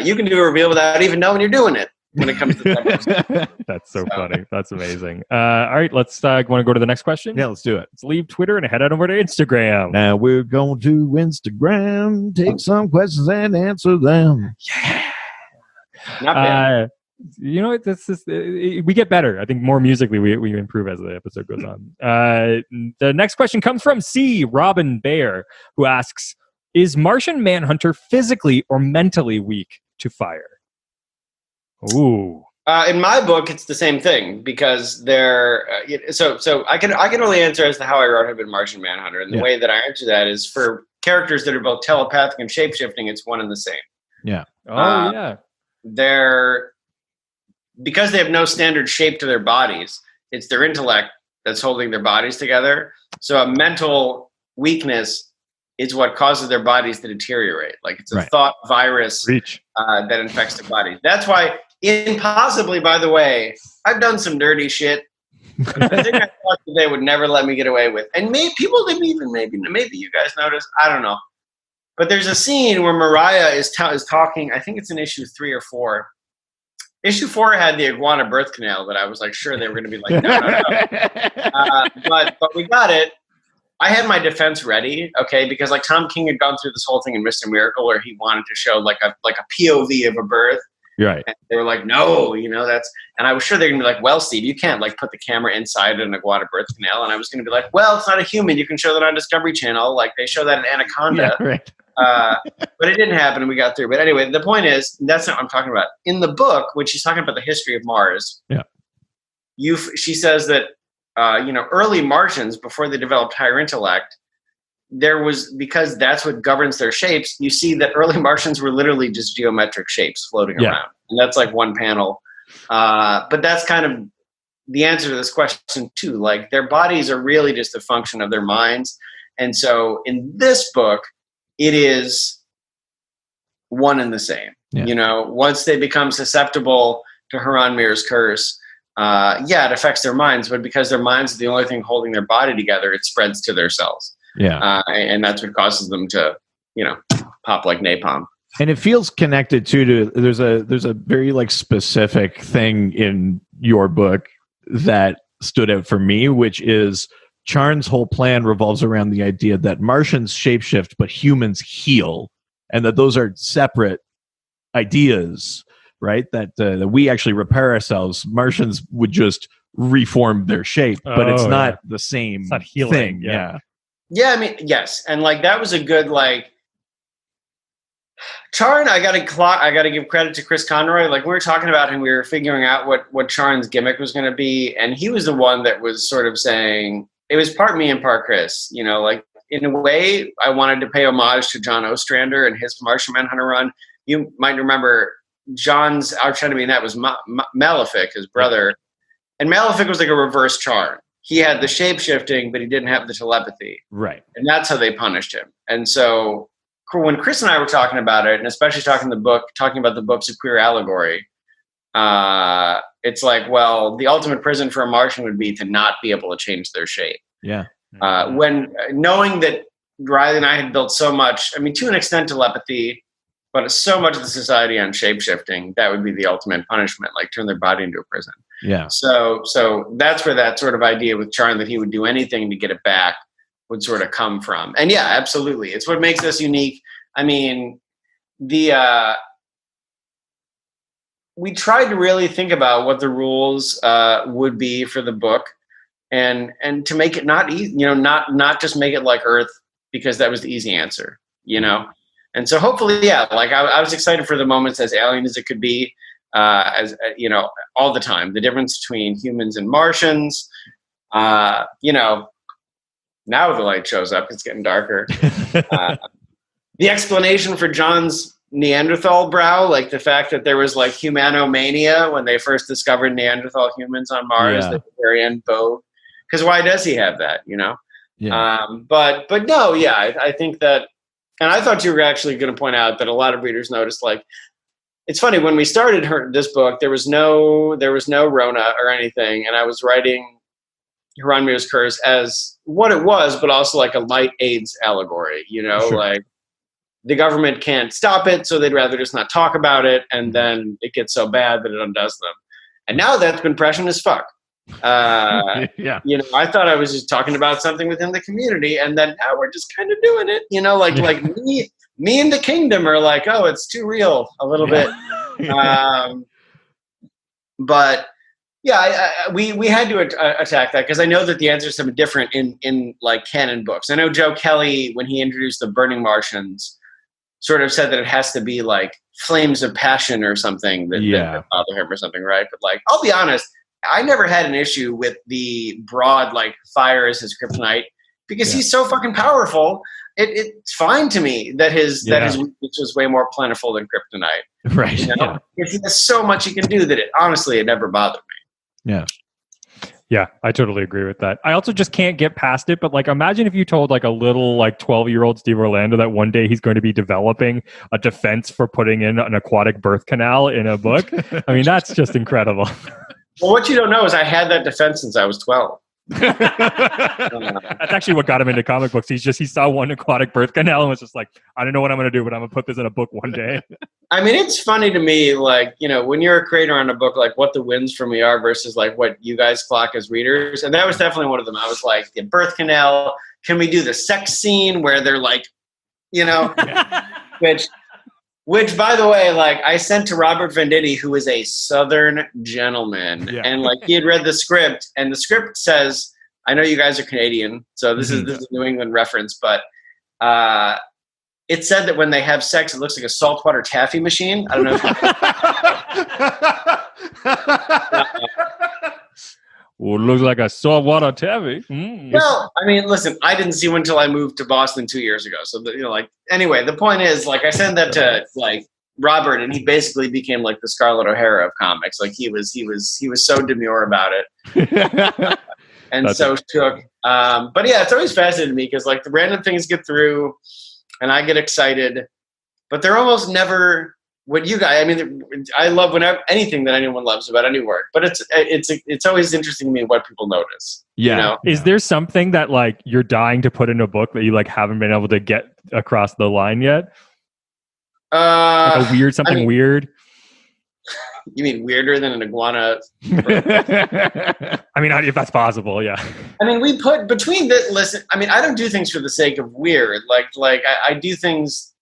You can do a reveal without even knowing you're doing it. when it comes to that. That's so funny. That's amazing. All right, let's want to go to the next question. Yeah, let's do it. Let's leave Twitter and head on over to Instagram. Now we're going to Instagram, take some questions and answer them. Yeah. Not bad. You know, we get better. I think more musically we improve as the episode goes on. The next question comes from C. Robin Bear, who asks, is Martian Manhunter physically or mentally weak to fire? Ooh. In my book, it's the same thing because they're so I can only answer as to how I wrote him in Martian Manhunter, and the way that I answer that is for characters that are both telepathic and shapeshifting, it's one and the same. Yeah. They're because they have no standard shape to their bodies. It's their intellect that's holding their bodies together. So a mental weakness is what causes their bodies to deteriorate. Like it's a thought virus that infects their bodies. That's why, impossibly, by the way, I've done some dirty shit. I think I thought that they would never let me get away with. And people didn't even, maybe you guys noticed. I don't know. But there's a scene where Mariah is talking. I think it's in issue 3 or 4. Issue 4 had the iguana birth canal that I was like, sure, they were going to be like, no. But we got it. I had my defense ready, okay, because like Tom King had gone through this whole thing in Mr. Miracle where he wanted to show like a POV of a birth. Right. And they were like, no, that's, and I was sure they're going to be like, well, Steve, you can't like put the camera inside an iguana birth canal. And I was going to be like, well, it's not a human. You can show that on Discovery Channel. Like they show that in Anaconda. Yeah, right. But it didn't happen and we got through. But anyway, the point is, that's not what I'm talking about. In the book, when she's talking about the history of Mars, she says that, early Martians, before they developed higher intellect, because that's what governs their shapes, you see that early Martians were literally just geometric shapes floating around. And that's like one panel. But that's kind of the answer to this question too. Like their bodies are really just a function of their minds. And so in this book, it is one and the same. Yeah. Once they become susceptible to Haran Mir's curse, it affects their minds, but because their minds are the only thing holding their body together, it spreads to their cells. Yeah. And that's what causes them to, pop like napalm. And it feels connected to there's a very like specific thing in your book that stood out for me, which is Charn's whole plan revolves around the idea that Martians shapeshift, but humans heal, and that those are separate ideas, right? That we actually repair ourselves. Martians would just reform their shape, but it's not the same it's not healing thing. Yeah, I mean, yes. And like that was a good like Charn, I gotta give credit to Chris Conroy. Like we were talking about him, we were figuring out what Charn's gimmick was gonna be, and he was the one that was sort of saying it was part me and part Chris, like in a way I wanted to pay homage to John Ostrander and his Martian Manhunter run. You might remember John's arch enemy in that was Malefic, his brother. And Malefic was like a reverse Charn. He had the shape-shifting, but he didn't have the telepathy. Right. And that's how they punished him. And so when Chris and I were talking about it, and especially talking about the books of queer allegory, it's like, well, the ultimate prison for a Martian would be to not be able to change their shape. Yeah. When knowing that Riley and I had built so much, I mean, to an extent telepathy, but so much of the society on shape-shifting, that would be the ultimate punishment, like turn their body into a prison. Yeah. So that's where that sort of idea with Charn that he would do anything to get it back would sort of come from. And yeah, absolutely. It's what makes us unique. I mean, we tried to really think about what the rules would be for the book and to make it not easy, not just make it like Earth, because that was the easy answer, And so hopefully, like I was excited for the moments as alien as it could be, all the time. The difference between humans and Martians, now the light shows up, it's getting darker. The explanation for John's Neanderthal brow, like the fact that there was like humanomania when they first discovered Neanderthal humans on Mars, the Bavarian bow. Because why does he have that, Yeah. But no, I think that, and I thought you were actually going to point out that a lot of readers noticed, like, it's funny, when we started this book, there was no Rona or anything, and I was writing Haran Mir's curse as what it was, but also like a light AIDS allegory, Sure. like the government can't stop it, so they'd rather just not talk about it, and then it gets so bad that it undoes them. And now that's been prescient as fuck. Yeah. You know, I thought I was just talking about something within the community, and then now we're just kind of doing it. You know, like me and the kingdom are like, oh, it's too real a little bit. But yeah, we had to attack that because I know that the answers have been different in like canon books. I know Joe Kelly, when he introduced the Burning Martians, sort of said that it has to be like flames of passion or something that bother him or something, right? But like, I'll be honest, I never had an issue with the broad like fire as his kryptonite because he's so fucking powerful. It's fine to me that his weakness was way more plentiful than kryptonite. Right. You know? Because he has so much he can do that it never bothered me. Yeah. Yeah, I totally agree with that. I also just can't get past it. But like, imagine if you told like a little like 12-year-old Steve Orlando that one day he's going to be developing a defense for putting in an aquatic birth canal in a book. I mean, that's just incredible. Well, what you don't know is I had that defense since I was 12. That's actually what got him into comic books. He saw one aquatic birth canal and was just like, I don't know what I'm going to do, but I'm going to put this in a book one day. I mean, it's funny to me, like, you know, when you're a creator on a book, like what the wins for me are versus like what you guys clock as readers. And that was definitely one of them. I was like, the birth canal, can we do the sex scene where they're like, you know, which by the way, like I sent to Robert Venditti, who is a Southern gentleman, and like he had read the script, and the script says, I know you guys are Canadian, so this is a New England reference, but it said that when they have sex, it looks like a saltwater taffy machine. I don't know. Well, it looks like a saltwater taffy. Well, I mean, listen, I didn't see one until I moved to Boston 2 years ago. So, you know, like, anyway, the point is, like, I sent that to like Robert, and he basically became like the Scarlett O'Hara of comics. Like, he was so demure about it, and so shook. But yeah, it's always fascinated me because like the random things get through, and I get excited, but they're almost never. What you guys, I mean, I love anything that anyone loves about any work, but it's always interesting to me what people notice. Yeah. You know? Is there something that like you're dying to put in a book that you like haven't been able to get across the line yet? Like a weird, something weird. You mean weirder than an iguana? I mean, if that's possible, yeah. I mean, we put between the listen. I mean, I don't do things for the sake of weird. Like I do things.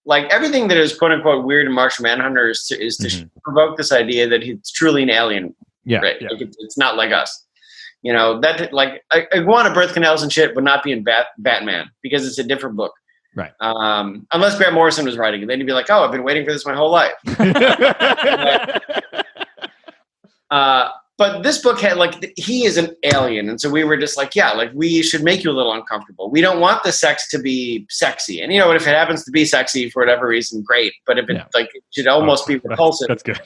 Like everything that is quote unquote weird in Martian Manhunter is to provoke this idea that he's truly an alien. Yeah. Right. Yeah. Like it's not like us. You know, that like iguana birth canals and shit would not be in Batman because it's a different book. Right. Unless Grant Morrison was writing it. Then you'd be like, oh, I've been waiting for this my whole life. But this book had like he is an alien, and so we were just like, yeah, like we should make you a little uncomfortable. We don't want the sex to be sexy, and you know, if it happens to be sexy for whatever reason, great. But if it like it should almost be repulsive. That's good.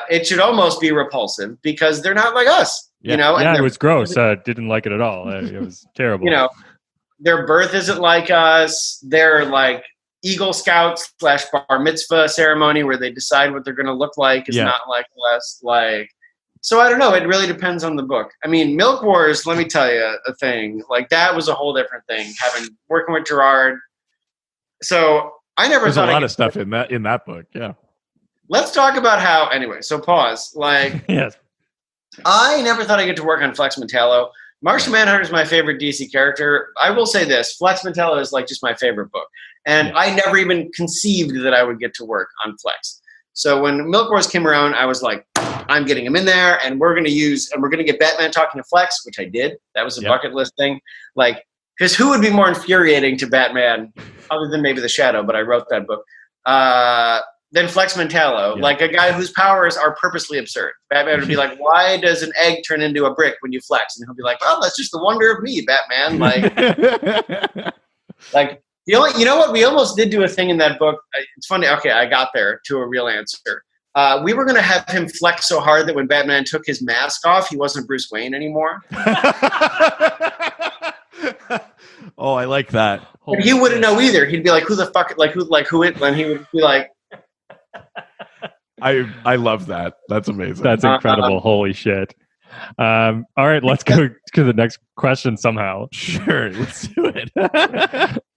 It should almost be repulsive because they're not like us. Yeah. You know, yeah, it was gross. Didn't like it at all. It was terrible. You know, their birth isn't like us. They're like Eagle Scouts / bar mitzvah ceremony where they decide what they're going to look like is not like us. Like. So I don't know. It really depends on the book. I mean, Milk Wars, let me tell you a thing. Like that was a whole different thing. Working with Gerard. So I never There's thought a lot of stuff in that book. Yeah. Let's talk about how. Anyway, so pause. Like, yes. I never thought I'd get to work on Flex Mentallo. Martian Manhunter is my favorite DC character. I will say this: Flex Mentallo is like just my favorite book, and I never even conceived that I would get to work on Flex. So when Milk Wars came around, I was like, I'm getting him in there, and we're going to get Batman talking to Flex, which I did. That was a bucket list thing. Like, because who would be more infuriating to Batman, other than maybe the Shadow, but I wrote that book, than Flex Mentallo, like a guy whose powers are purposely absurd. Batman would be like, why does an egg turn into a brick when you flex? And he'll be like, well, that's just the wonder of me, Batman. Like, you know what? We almost did do a thing in that book. It's funny. Okay, I got there to a real answer. We were going to have him flex so hard that when Batman took his mask off, he wasn't Bruce Wayne anymore. Oh, I like that. And he wouldn't know either. He'd be like, "Who the fuck? Who it?" And he would be like, "I love that. That's amazing. That's incredible. Holy shit!" All right, let's go to the next question somehow. Sure, let's do it.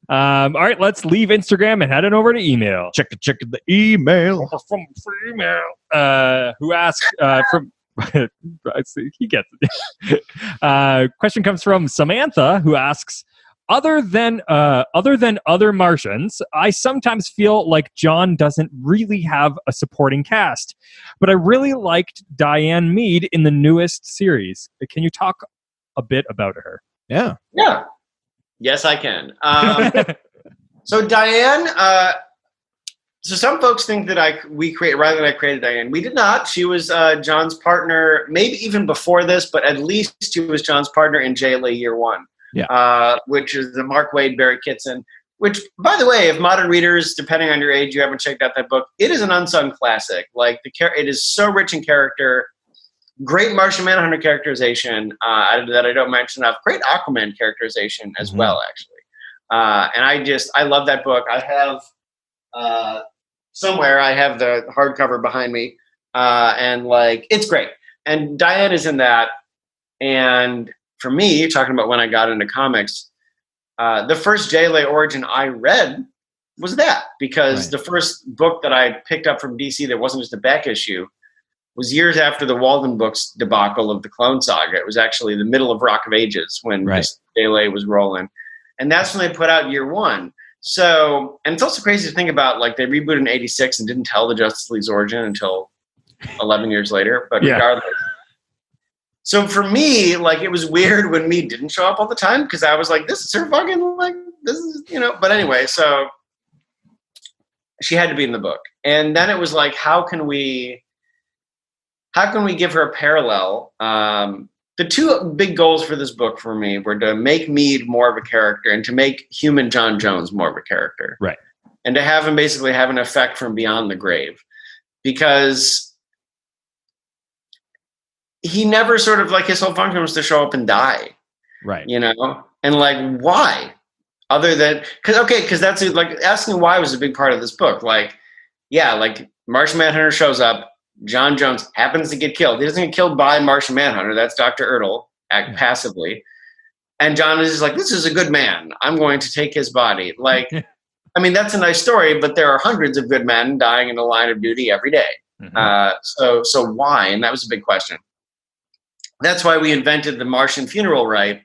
All right, let's leave Instagram and head on over to email. Check the email. From female, who asked from. I see, he gets it. Question comes from Samantha, who asks, other than other Martians, I sometimes feel like John doesn't really have a supporting cast, but I really liked Diane Mead in the newest series. Can you talk a bit about her? Yeah. Yes, I can. So Diane, so some folks think that I created Diane. We did not. She was John's partner, maybe even before this, but at least she was John's partner in JLA Year One. Yeah. Which is the Mark Waid, Barry Kitson. Which, by the way, if modern readers, depending on your age, you haven't checked out that book, it is an unsung classic. Like it is so rich in character. Great Martian Manhunter characterization that I don't mention enough. Great Aquaman characterization as well, actually. And I love that book. I have somewhere I have the hardcover behind me, and like it's great. And Diane is in that. And for me, talking about when I got into comics, the first JLA origin I read was that, because the first book that I picked up from DC that wasn't just a back issue was years after the Walden Books debacle of the Clone Saga. It was actually the middle of Rock of Ages when JLA was rolling. And that's when they put out Year One. So, and it's also crazy to think about, like, they rebooted in 86 and didn't tell the Justice League's origin until 11 years later. But regardless. So for me, like, it was weird when Mead didn't show up all the time, because I was like, this is her fucking, like, this is, But anyway, so she had to be in the book. And then it was like, how can we give her a parallel? The two big goals for this book for me were to make Mead more of a character and to make human John Jones more of a character. Right. And to have him basically have an effect from beyond the grave. Because he never sort of, like, his whole function was to show up and die. Right. And like, why? Other than, because that's like, asking why was a big part of this book. Like, yeah, like Martian Manhunter shows up, John Jones happens to get killed. He doesn't get killed by Martian Manhunter. That's Dr. Ertl passively. And John is just like, this is a good man. I'm going to take his body. Like, I mean, that's a nice story, but there are hundreds of good men dying in the line of duty every day. So why? And that was a big question. That's why we invented the Martian funeral rite,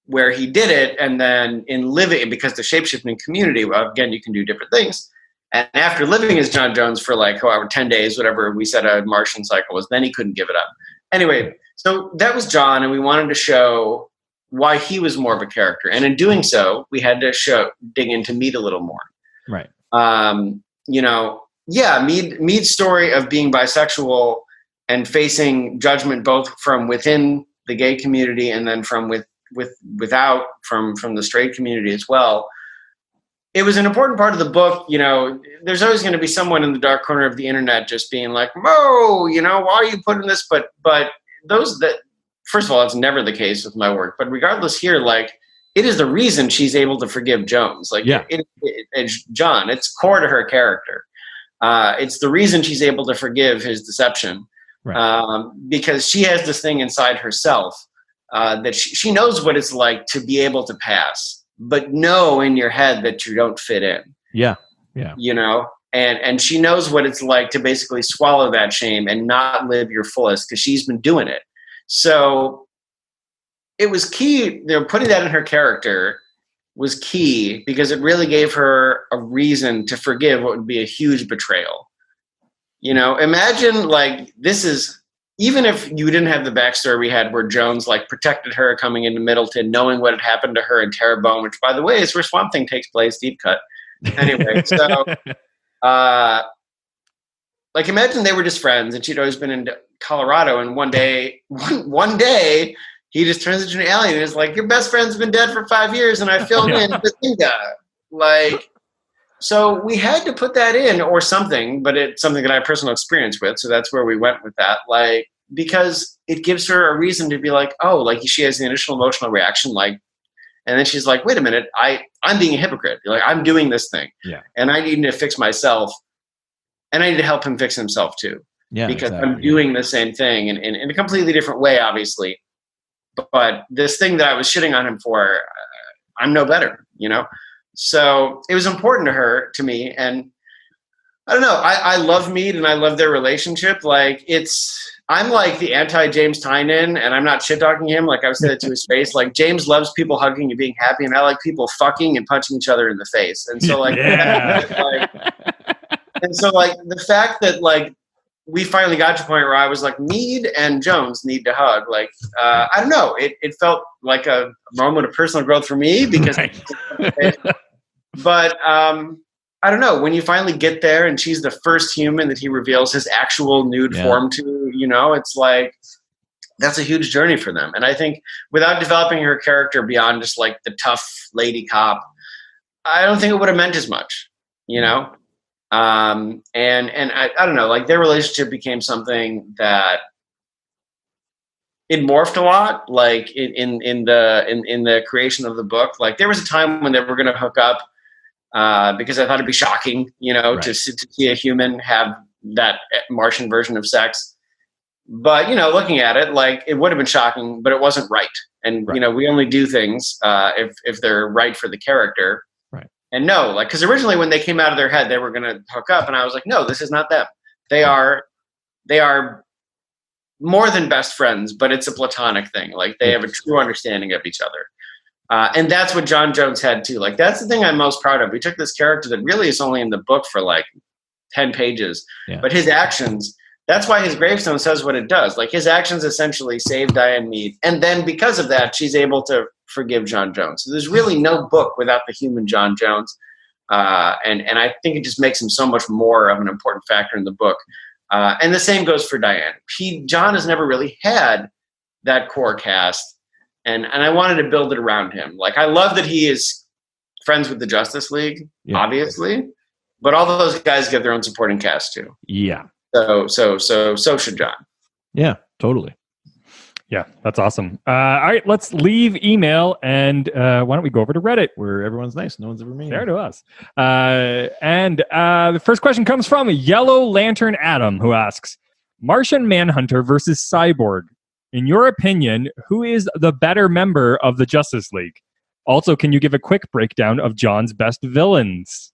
where he did it, and then in living, because the shapeshifting community, well, again, you can do different things. And after living as John Jones for like, 10 days, whatever we said a Martian cycle was, then he couldn't give it up. Anyway, so that was John, and we wanted to show why he was more of a character. And in doing so, we had to dig into Mead a little more. Right. Mead's story of being bisexual and facing judgment both from within the gay community and then from without from the straight community as well. It was an important part of the book. There's always going to be someone in the dark corner of the internet just being like, "Whoa, why are you putting this?" But those that, first of all, it's never the case with my work. But regardless, here, like, it is the reason she's able to forgive Jones. Like, it's John. It's core to her character. It's the reason she's able to forgive his deception, because she has this thing inside herself that she knows what it's like to be able to pass, but know in your head that you don't fit in. Yeah. And she knows what it's like to basically swallow that shame and not live your fullest, because she's been doing it. So it was key, putting that in her character was key, because it really gave her a reason to forgive what would be a huge betrayal. Imagine, like, this is, even if you didn't have the backstory we had where Jones, like, protected her coming into Middleton, knowing what had happened to her in Terrebonne, which, by the way, is where Swamp Thing takes place, deep cut. Anyway, so, like, imagine they were just friends and she'd always been in Colorado, and one day he just turns into an alien and is like, your best friend's been dead for 5 years and I filled in Bazinga. Like, so we had to put that in or something, but it's something that I have personal experience with. So that's where we went with that. Like, because it gives her a reason to be like, oh, like, she has the initial emotional reaction, like, and then she's like, wait a minute, I'm being a hypocrite. Like, I'm doing this thing. Yeah. And I need to fix myself, and I need to help him fix himself too. Yeah. Because I'm doing the same thing in a completely different way, obviously. But this thing that I was shitting on him for, I'm no better, So it was important to me. And I don't know. I love Mead and I love their relationship. Like I'm like the anti-James Tynion, and I'm not shit-talking him. Like I've said it to his face. Like James loves people hugging and being happy, and I like people fucking and punching each other in the face. And so like, and so like the fact that like we finally got to a point where I was like, Mead and Jones need to hug. Like, I don't know. It felt like a moment of personal growth for me because, but I don't know. When you finally get there and she's the first human that he reveals his actual nude form to, it's like, that's a huge journey for them. And I think without developing her character beyond just like the tough lady cop, I don't think it would have meant as much, and I don't know, like their relationship became something that it morphed a lot, like in the creation of the book. Like there was a time when they were going to hook up, because I thought it'd be shocking, to see a human have that Martian version of sex. But, looking at it, like it would have been shocking, but it wasn't right. And, we only do things if they're right for the character. Right. And no, like, because originally when they came out of their head, they were going to hook up. And I was like, no, this is not them. They are more than best friends, but it's a platonic thing. Like they have a true understanding of each other. And that's what John Jones had too. Like that's the thing I'm most proud of. We took this character that really is only in the book for like 10 pages, but his actions, that's why his gravestone says what it does. Like his actions essentially save Diane Mead. And then because of that, she's able to forgive John Jones. So there's really no book without the human John Jones. And I think it just makes him so much more of an important factor in the book. And the same goes for Diane. John has never really had that core cast. And I wanted to build it around him. Like, I love that he is friends with the Justice League, obviously, but all of those guys get their own supporting cast too. Yeah. So should John. Yeah, totally. Yeah, that's awesome. All right, let's leave email and why don't we go over to Reddit where everyone's nice. No one's ever mean. There to us. And the first question comes from Yellow Lantern Adam, who asks, Martian Manhunter versus Cyborg. In your opinion, who is the better member of the Justice League? Also, can you give a quick breakdown of John's best villains?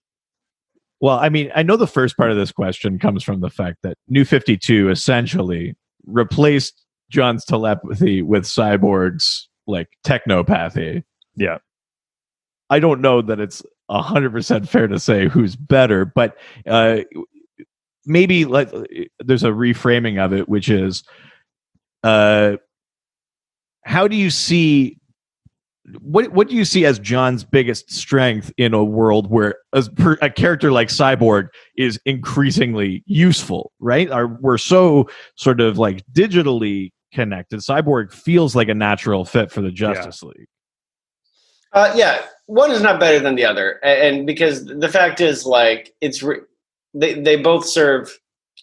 Well, I mean, I know the first part of this question comes from the fact that New 52 essentially replaced John's telepathy with Cyborg's like technopathy. Yeah. I don't know that it's 100% fair to say who's better, but maybe there's a reframing of it, which is, how do you see what do you see as John's biggest strength in a world where a character like Cyborg is increasingly useful, right? We're so sort of like digitally connected. Cyborg feels like a natural fit for the Justice League. One is not better than the other, and because the fact is, like, they both serve.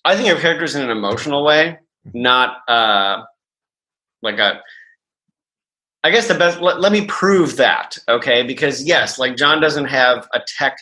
I think of characters in an emotional way, not like a. I guess the best. Let me prove that, okay? Because yes, like John doesn't have a tech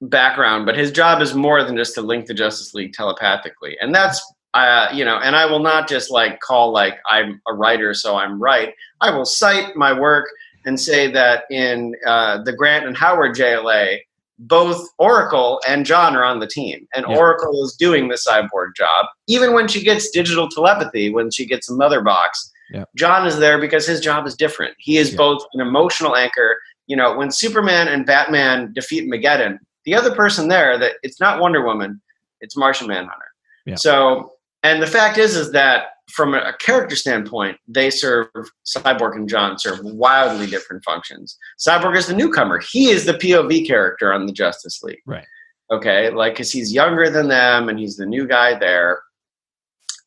background, but his job is more than just to link the Justice League telepathically, and that's And I will not just like call like I'm a writer, so I'm right. I will cite my work and say that in the Grant and Howard JLA, both Oracle and John are on the team, and Oracle is doing the cyborg job. Even when she gets digital telepathy, when she gets a mother box, John is there because his job is different. He is both an emotional anchor. When Superman and Batman defeat Mageddon, the other person there, that it's not Wonder Woman, it's Martian Manhunter. Yeah. So, and the fact is that from a character standpoint, Cyborg and John serve wildly different functions. Cyborg is the newcomer. He is the POV character on the Justice League. Right. Okay. Like, cause he's younger than them and he's the new guy there.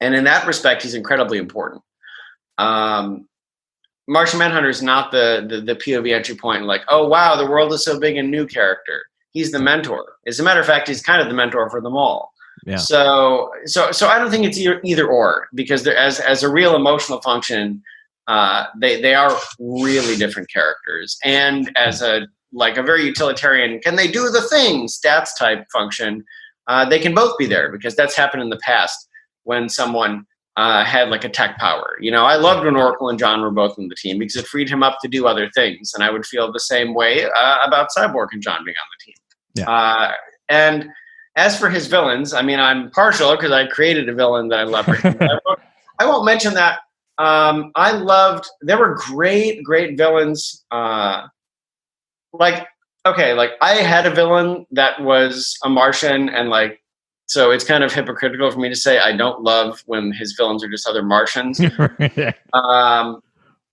And in that respect, he's incredibly important. Martian Manhunter is not the POV entry point. Like, oh wow, the world is so big and new character. He's the mentor. As a matter of fact, he's kind of the mentor for them all. Yeah. So I don't think it's either or, because as a real emotional function, they are really different characters. And as a very utilitarian, can they do the thing stats type function? They can both be there, because that's happened in the past when someone had like a tech power. I loved when Oracle and John were both on the team because it freed him up to do other things, and I would feel the same way about Cyborg and John being on the team. Yeah. And as for his villains, I mean, I'm partial because I created a villain that I love. I won't mention that. There were great villains. Like I had a villain that was a Martian, and so it's kind of hypocritical for me to say I don't love when his villains are just other Martians. I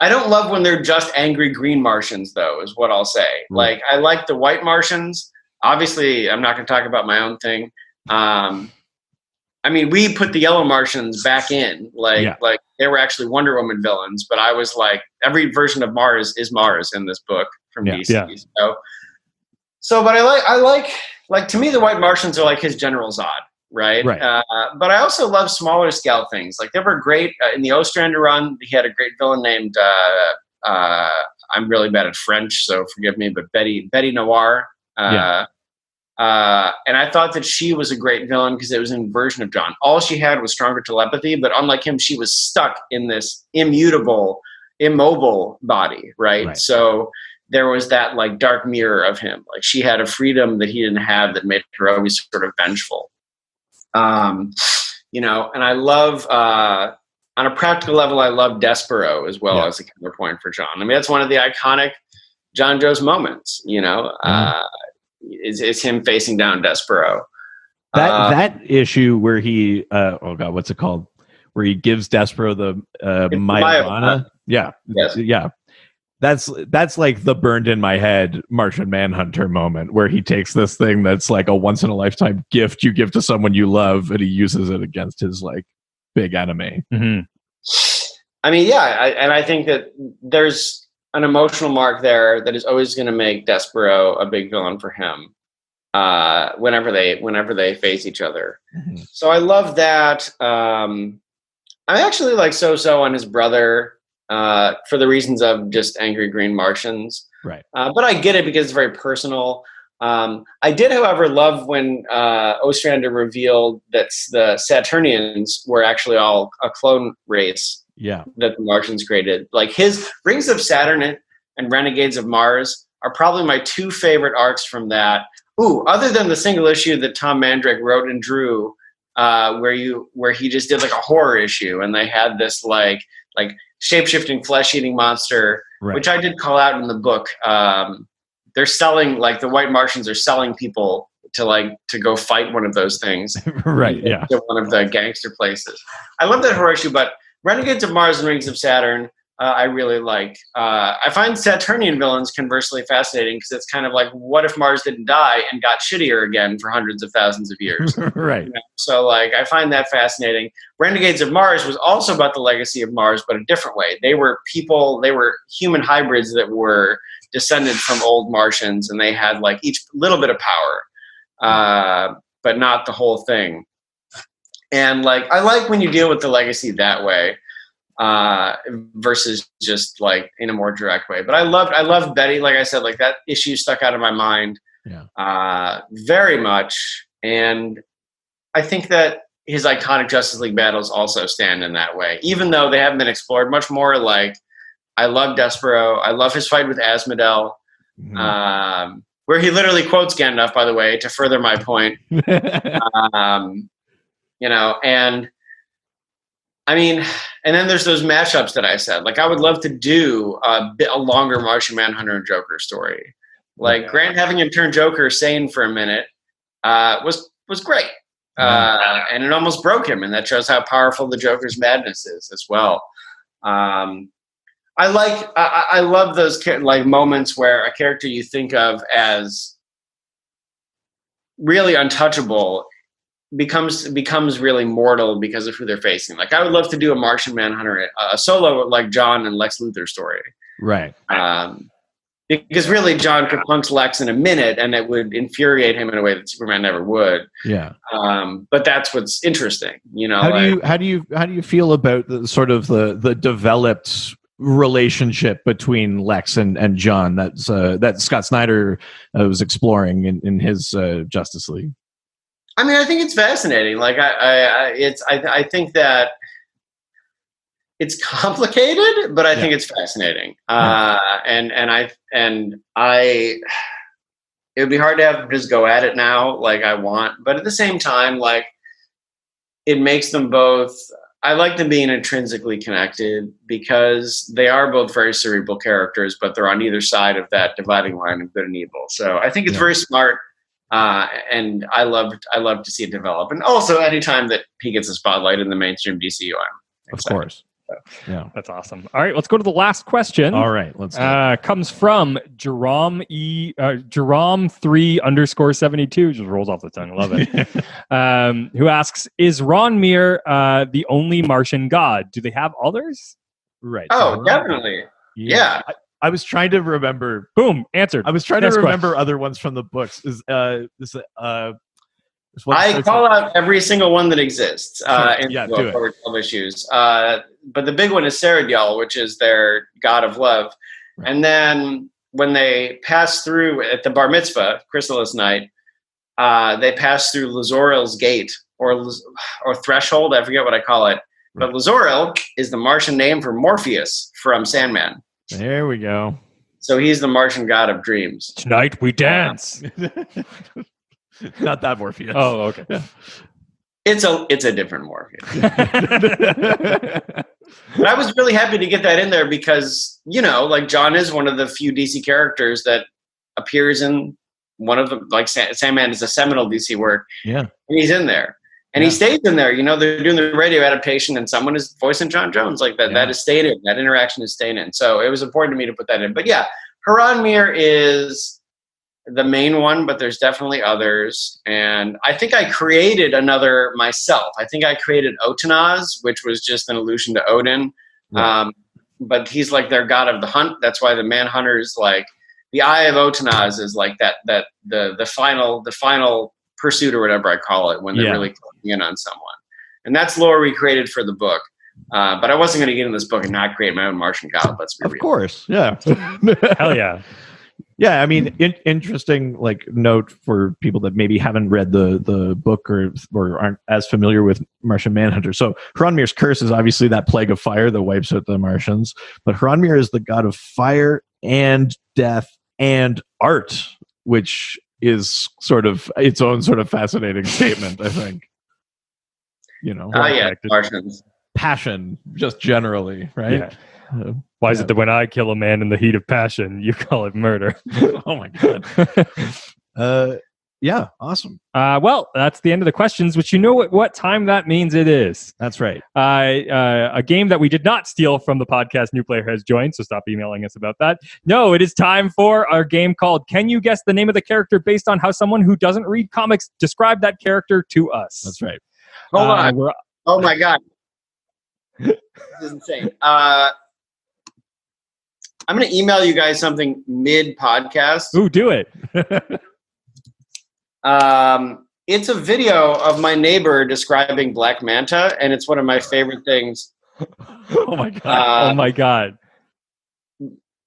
don't love when they're just angry green Martians, though, is what I'll say. Like, I like the white Martians. Obviously, I'm not going to talk about my own thing. I mean, we put the yellow Martians back in. Like they were actually Wonder Woman villains, but I was like, every version of Mars is Mars in this book from DC. Yeah. But I like to me, the white Martians are like his General Zod, right? But I also love smaller scale things. Like, they were great in the Ostrander run. He had a great villain named I'm really bad at French, so forgive me, but Betty Noir. And I thought that she was a great villain because it was an inversion of John. All she had was stronger telepathy, but unlike him, she was stuck in this immobile body, right? So there was that like dark mirror of him. Like, she had a freedom that he didn't have that made her always sort of vengeful. And I love, on a practical level, I love Despero as well as a counterpoint for John. I mean, that's one of the iconic John Joe's moments, is him facing down Despero. That issue where he, what's it called? Where he gives Despero the Mayavana. Yeah. Yes. Yeah. That's like the burned in my head Martian Manhunter moment where he takes this thing that's like a once in a lifetime gift you give to someone you love, and he uses it against his like big enemy. Mm-hmm. I mean, and I think that there's an emotional mark there that is always going to make Despero a big villain for him whenever they face each other. Mm-hmm. So I love that. I actually like So and his brother for the reasons of just angry green Martians. Right. But I get it because it's very personal. I did, however, love when Ostrander revealed that the Saturnians were actually all a clone race. Yeah, that the Martians created. Like, his Rings of Saturn and Renegades of Mars are probably my two favorite arcs from that. Other than the single issue that Tom Mandrake wrote and drew, where he just did like a horror issue, and they had this like shape-shifting flesh-eating monster, which I did call out in the book. They're selling, like, the white Martians are selling people to go fight one of those things. Right. Yeah. To one of the gangster places. I love that horror issue, but Renegades of Mars and Rings of Saturn, I really like. I find Saturnian villains conversely fascinating because it's kind of like, what if Mars didn't die and got shittier again for hundreds of thousands of years? Right. So, like, I find that fascinating. Renegades of Mars was also about the legacy of Mars, but a different way. They were human hybrids that were descended from old Martians, and they had like each little bit of power, but not the whole thing. And like, I like when you deal with the legacy that way, versus just like in a more direct way. But I loved Betty. Like I said, like, that issue stuck out of my mind, very much. And I think that his iconic Justice League battles also stand in that way, even though they haven't been explored much more. Like, I love Despero. I love his fight with Asmodel, where he literally quotes Gandalf, by the way, to further my point. And I mean, and then there's those mashups that I said. Like, I would love to do a longer Martian Manhunter and Joker story. Like, Grant having him turn Joker sane for a minute was great, and it almost broke him, and that shows how powerful the Joker's madness is as well. I love those like moments where a character you think of as really untouchable becomes really mortal because of who they're facing. Like, I would love to do a Martian Manhunter, a solo like John and Lex Luthor story. Right. Because really, John could punch Lex in a minute, and it would infuriate him in a way that Superman never would. Yeah. But that's what's interesting, How do you feel about the sort of the developed relationship between Lex and John that Scott Snyder was exploring in his Justice League? I mean, I think it's fascinating. Like, I think that it's complicated, but I think it's fascinating. It would be hard to have them just go at it now like I want, but at the same time, like it makes them both. I like them being intrinsically connected because they are both very cerebral characters, but they're on either side of that dividing line of good and evil. So I think it's very smart, and I love to see it develop. And also, anytime that he gets a spotlight in the mainstream DCU, I'm excited. Of course. Yeah, that's awesome. All right, let's go to the last question. All right, let's comes from Jerome 3_72, just rolls off the tongue. Love it. Who asks, is Ron Mir the only Martian god? Do they have others? Right. Oh, definitely. Yeah. I was trying to remember. Boom, answered. I was trying to remember other ones from the books. I call out every single one that exists in do the 12 issues. But the big one is Saradyal, which is their god of love. Right. And then when they pass through at the bar mitzvah, Chrysalis night, they pass through Lazoril's gate or threshold. I forget what I call it. Right. But Lazoril is the Martian name for Morpheus from Sandman. There we go. So he's the Martian god of dreams. Tonight we dance. Not that Morpheus. Oh, okay. Yeah. It's a different Morpheus. But I was really happy to get that in there because, like John is one of the few DC characters that appears in one of them. Like Sandman is a seminal DC work. Yeah. And he's in there. And he stays in there. They're doing the radio adaptation and someone is voicing John Jones like that. Yeah. That is staying in. That interaction is staying in. So it was important to me to put that in. But yeah, Haran Mir is the main one, but there's definitely others. And I think I created another myself. I think I created Otanaz, which was just an allusion to Odin. Right. But he's like their god of the hunt. That's why the Manhunter is like the Eye of Otanaz is like that the final pursuit or whatever I call it when they're really closing in on someone. And that's lore we created for the book. But I wasn't going to get in this book and not create my own Martian god. Let's be real. Of course. Yeah. Hell yeah. Yeah, I mean, interesting note for people that maybe haven't read the book or aren't as familiar with Martian Manhunter. So Haranmir's curse is obviously that plague of fire that wipes out the Martians, but Haranmir is the god of fire and death and art, which is sort of its own sort of fascinating statement, I think. Martians. Passion, just generally, right? Yeah. Why is it that when I kill a man in the heat of passion, you call it murder? Oh my god. Yeah, awesome. Well, that's the end of the questions, which you know what time that means it is. That's right. A game that we did not steal from the podcast New Player has joined, so stop emailing us about that. No, it is time for our game called Can You Guess the Name of the Character based on how someone who doesn't read comics described that character to us. That's right. Hold on. Oh my god. This is insane. I'm going to email you guys something mid-podcast. Ooh, do it. It's a video of my neighbor describing Black Manta, and it's one of my favorite things. Oh, my God. Oh, my God.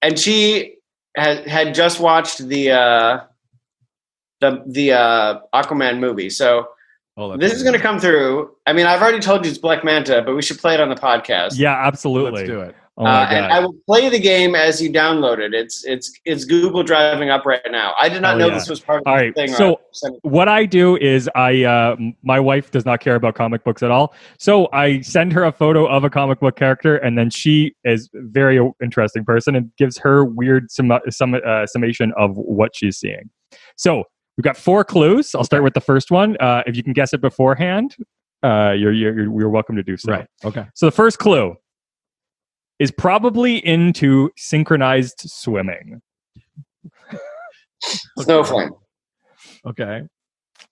And she had just watched the Aquaman movie. So this is going to come through. I mean, I've already told you it's Black Manta, but we should play it on the podcast. Yeah, absolutely. Let's do it. Oh my God. And I will play the game as you download it. It's Google driving up right now. I did not know this was part of the thing. So what I do is my wife does not care about comic books at all. So I send her a photo of a comic book character, and then she is a very interesting person and gives her weird summation of what she's seeing. So we've got 4 clues. I'll start with the first one. If you can guess it beforehand, you're welcome to do so. Right. Okay. So the first clue is probably into synchronized swimming. Snowflake. Okay.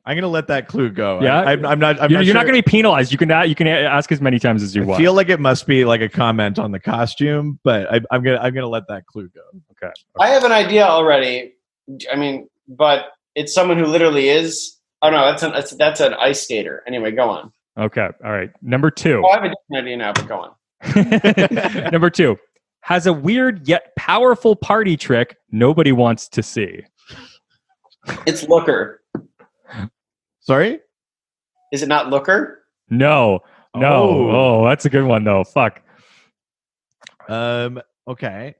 I'm gonna let that clue go. Yeah, I'm not. You're sure. not going to be penalized. You can ask as many times as you want. I feel like it must be like a comment on the costume, but I'm gonna let that clue go. Okay. I have an idea already. I mean, but it's someone who literally is. Oh no, that's an ice skater. Anyway, go on. Okay. All right. Number 2. Oh, I have a different idea now, but go on. Number 2 has a weird yet powerful party trick nobody wants to see. It's Looker. Sorry? Is it not Looker? No. Oh, that's a good one though. Fuck. Okay.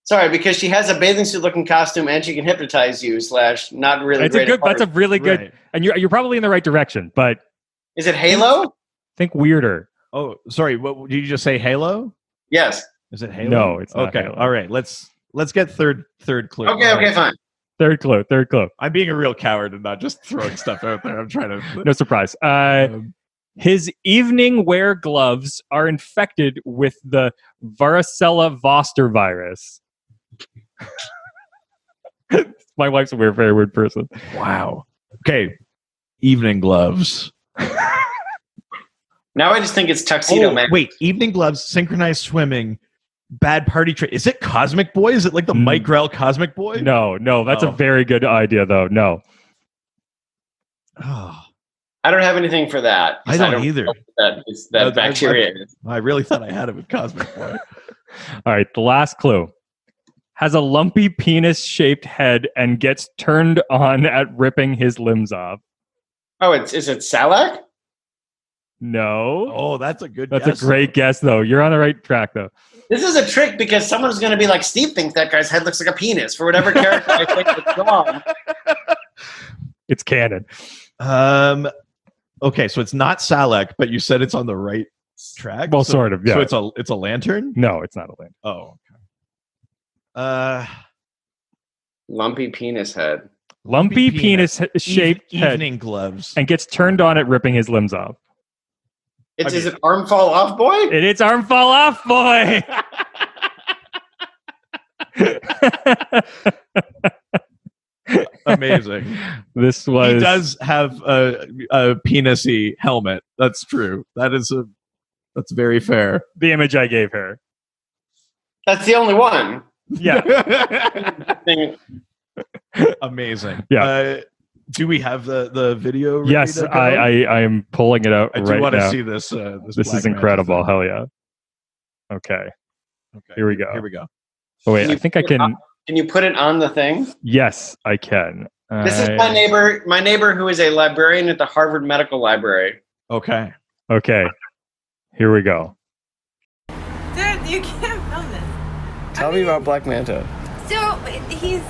Sorry, because she has a bathing suit looking costume and she can hypnotize you. / not really. That's a really good, Right. and you're probably in the right direction. But Is it Halo? think weirder. Oh, sorry. What did you just say? Halo? Yes. Is it Halo? No, it's not okay. Halo. All right. Let's get third clue. Okay, fine. Third clue. I'm being a real coward and not just throwing stuff out there. I'm trying to. No surprise. His evening wear gloves are infected with the varicella zoster virus. My wife's a very weird person. Wow. Okay. Evening gloves. Now I just think it's Tuxedo Man. Wait. Evening gloves, synchronized swimming, bad party trick. Is it Cosmic Boy? Is it like the Mike Grell Cosmic Boy? No. That's a very good idea, though. No. Oh. I don't have anything for that. I don't either. That bacteria. I really thought I had it with Cosmic Boy. All right. The last clue. Has a lumpy penis-shaped head and gets turned on at ripping his limbs off. Oh, is it Salak? No. Oh, that's a good That's guess. a great guess, though. You're on the right track, though. This is a trick because someone's going to be like, Steve thinks that guy's head looks like a penis for whatever character I think is wrong. It's canon. Okay, so it's not Salak, but you said it's on the right track. Well, sort of. Yeah. So it's a lantern. No, it's not a lantern. Oh, okay. Lumpy penis head. Lumpy penis-shaped head evening gloves and gets turned on at ripping his limbs off. Is it Arm Fall Off Boy? It's Arm Fall Off Boy. Amazing. This was. He does have a penis-y helmet. That's true. That's very fair. The image I gave her. That's the only one. Yeah. Amazing. Yeah. Do we have the video? Ready Yes, to go? I am pulling it out I right do want to now. see this. This is incredible. Hell yeah. Okay. Here we go. Here we go. Oh wait, I think I can. Can you put it on the thing? Yes, I can. This is my neighbor. My neighbor who is a librarian at the Harvard Medical Library. Okay. Okay. Here we go. Dude, you can't film this. Tell me about Black Manta. So he's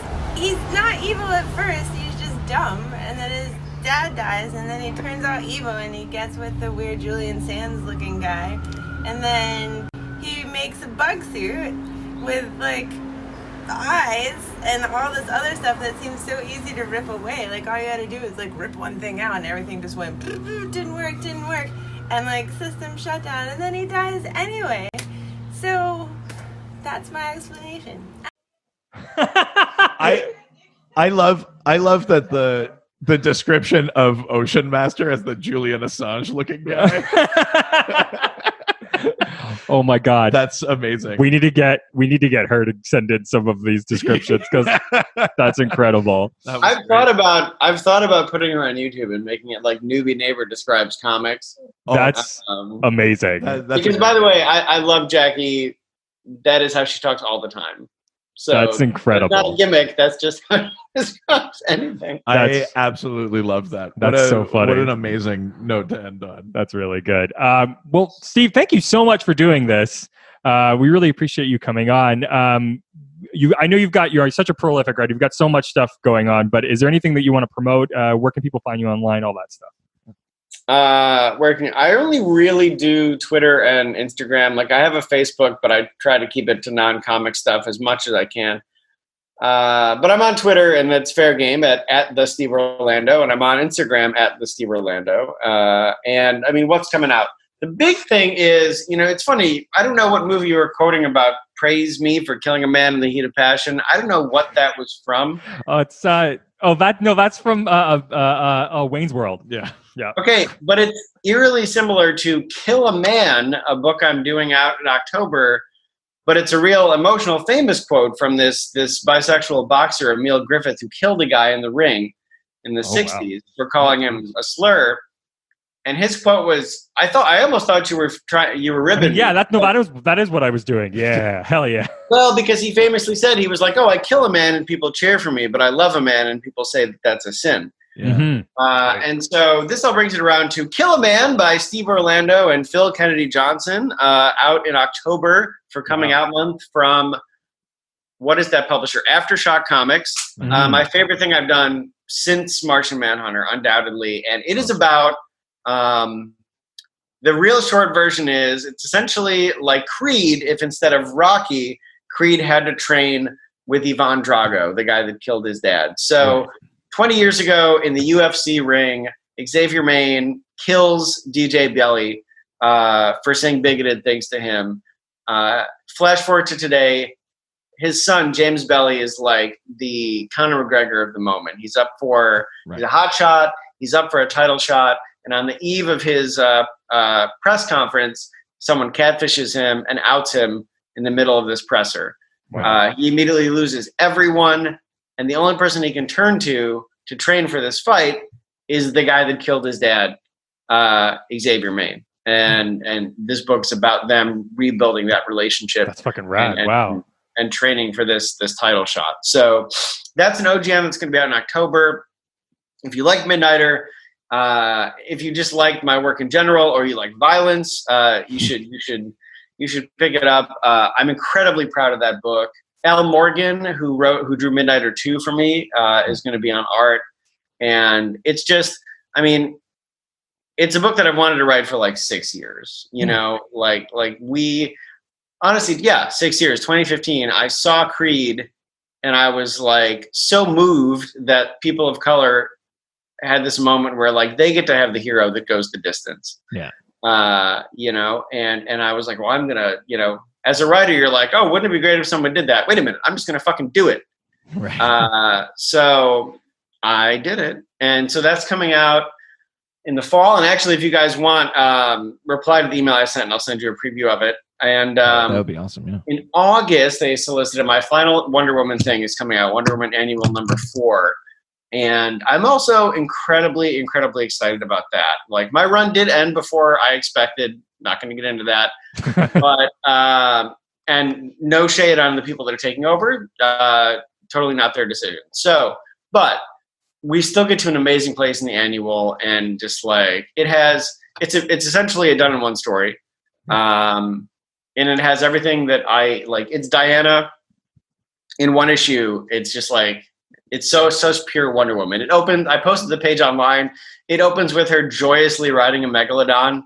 not evil at first. He's just dumb, and then his dad dies, and then he turns out evil, and he gets with the weird Julian Sands looking guy, and then he makes a bug suit with like eyes and all this other stuff that seems so easy to rip away. Like all you had to do is like rip one thing out, and everything just went didn't work, and like system shut down, and then he dies anyway. So that's my explanation. I love that the description of Ocean Master as the Julian Assange looking guy. Oh my god, That's amazing. we need to get her to send in some of these descriptions because that's incredible. I've thought about putting her on YouTube and making it like Newbie Neighbor describes comics. That's amazing. Because by the way, I love Jackie. That is how she talks all the time. So That's incredible. That's not a gimmick. That's just how she describes anything. I absolutely love that. That's so funny. What an amazing note to end on. That's really good. Well, Steve, thank you so much for doing this. We really appreciate you coming on. I know you're such a prolific writer. You've got so much stuff going on, but is there anything that you want to promote? Where can people find you online? All that stuff. I only really do Twitter and Instagram. Like I have a Facebook, but I try to keep it to non-comic stuff as much as I can. But I'm on Twitter, and that's fair game at the Steve Orlando, and I'm on Instagram at the Steve Orlando. And I mean, what's coming out? The big thing is, it's funny. I don't know what movie you were quoting about. Praise me for killing a man in the heat of passion. I don't know what that was from. That's from Wayne's World. Yeah. Yeah. Okay, but it's eerily similar to Kill a Man, a book I'm doing out in October, but it's a real emotional, famous quote from this bisexual boxer, Emil Griffith, who killed a guy in the ring in the 60s for calling him a slur. And his quote was, I almost thought you were ribbing me. Yeah, that is what I was doing. Yeah, hell yeah. Well, because he famously said, he was like, I kill a man and people cheer for me, but I love a man and people say that's a sin. Yeah. Mm-hmm. And so this all brings it around to Kill a Man by Steve Orlando and Phil Kennedy Johnson, out in October for Coming Out Month from, what is that publisher? Aftershock Comics. My favorite thing I've done since Martian Manhunter, undoubtedly. And it is about, the real short version is, it's essentially like Creed, if instead of Rocky, Creed had to train with Ivan Drago, the guy that killed his dad. So 20 years ago in the UFC ring, Xavier Maine kills DJ Belly for saying bigoted things to him. Flash forward to today, his son, James Belly, is like the Conor McGregor of the moment. He's up for, he's a hot shot, he's up for a title shot, and on the eve of his press conference, someone catfishes him and outs him in the middle of this presser. He immediately loses everyone, and the only person he can turn to train for this fight is the guy that killed his dad, Xavier Maine. And this book's about them rebuilding that relationship. That's fucking rad. And training for this title shot. So that's an OGM that's going to be out in October. If you like Midnighter, if you just like my work in general, or you like violence, you should pick it up. I'm incredibly proud of that book. Al Morgan, who drew Midnighter 2 for me, is going to be on art. And it's just, I mean, it's a book that I've wanted to write for like 6 years, you know, like we honestly, 6 years, 2015, I saw Creed and I was like so moved that people of color had this moment where like they get to have the hero that goes the distance. You know, and I was like, well, I'm gonna, you know, as a writer, you're like, oh, wouldn't it be great if someone did that? Wait a minute, I'm just gonna fucking do it. So I did it, and so that's coming out in the fall. And actually, if you guys want, reply to the email I sent, and I'll send you a preview of it. And that would be awesome. Yeah. In August, they solicited my final Wonder Woman thing is coming out, Wonder Woman Annual #4. And I'm also incredibly, incredibly excited about that. Like, my run did end before I expected. Not going to get into that. But, and no shade on the people that are taking over. Totally not their decision. So, but we still get to an amazing place in the annual. And just like, it's essentially a done-in-one story. And it has everything that I like. It's Diana in one issue. It's just like, it's such pure Wonder Woman. It opened, I posted the page online. It opens with her joyously riding a megalodon.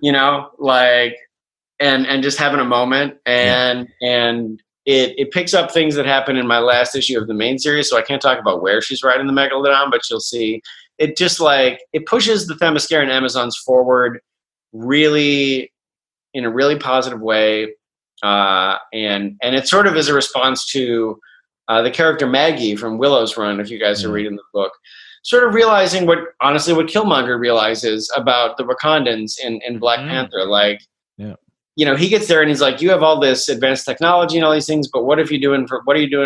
You know, like, and just having a moment. And it picks up things that happen in my last issue of the main series. So I can't talk about where she's riding the megalodon, but you'll see. It just like, it pushes the Themyscira and Amazons forward really in a really positive way. And it sort of is a response to the character Maggie from Willow's Run, if you guys are reading the book, sort of realizing what Killmonger realizes about the Wakandans in Black Panther. Like, you know, he gets there and he's like, you have all this advanced technology and all these things, but what are you doing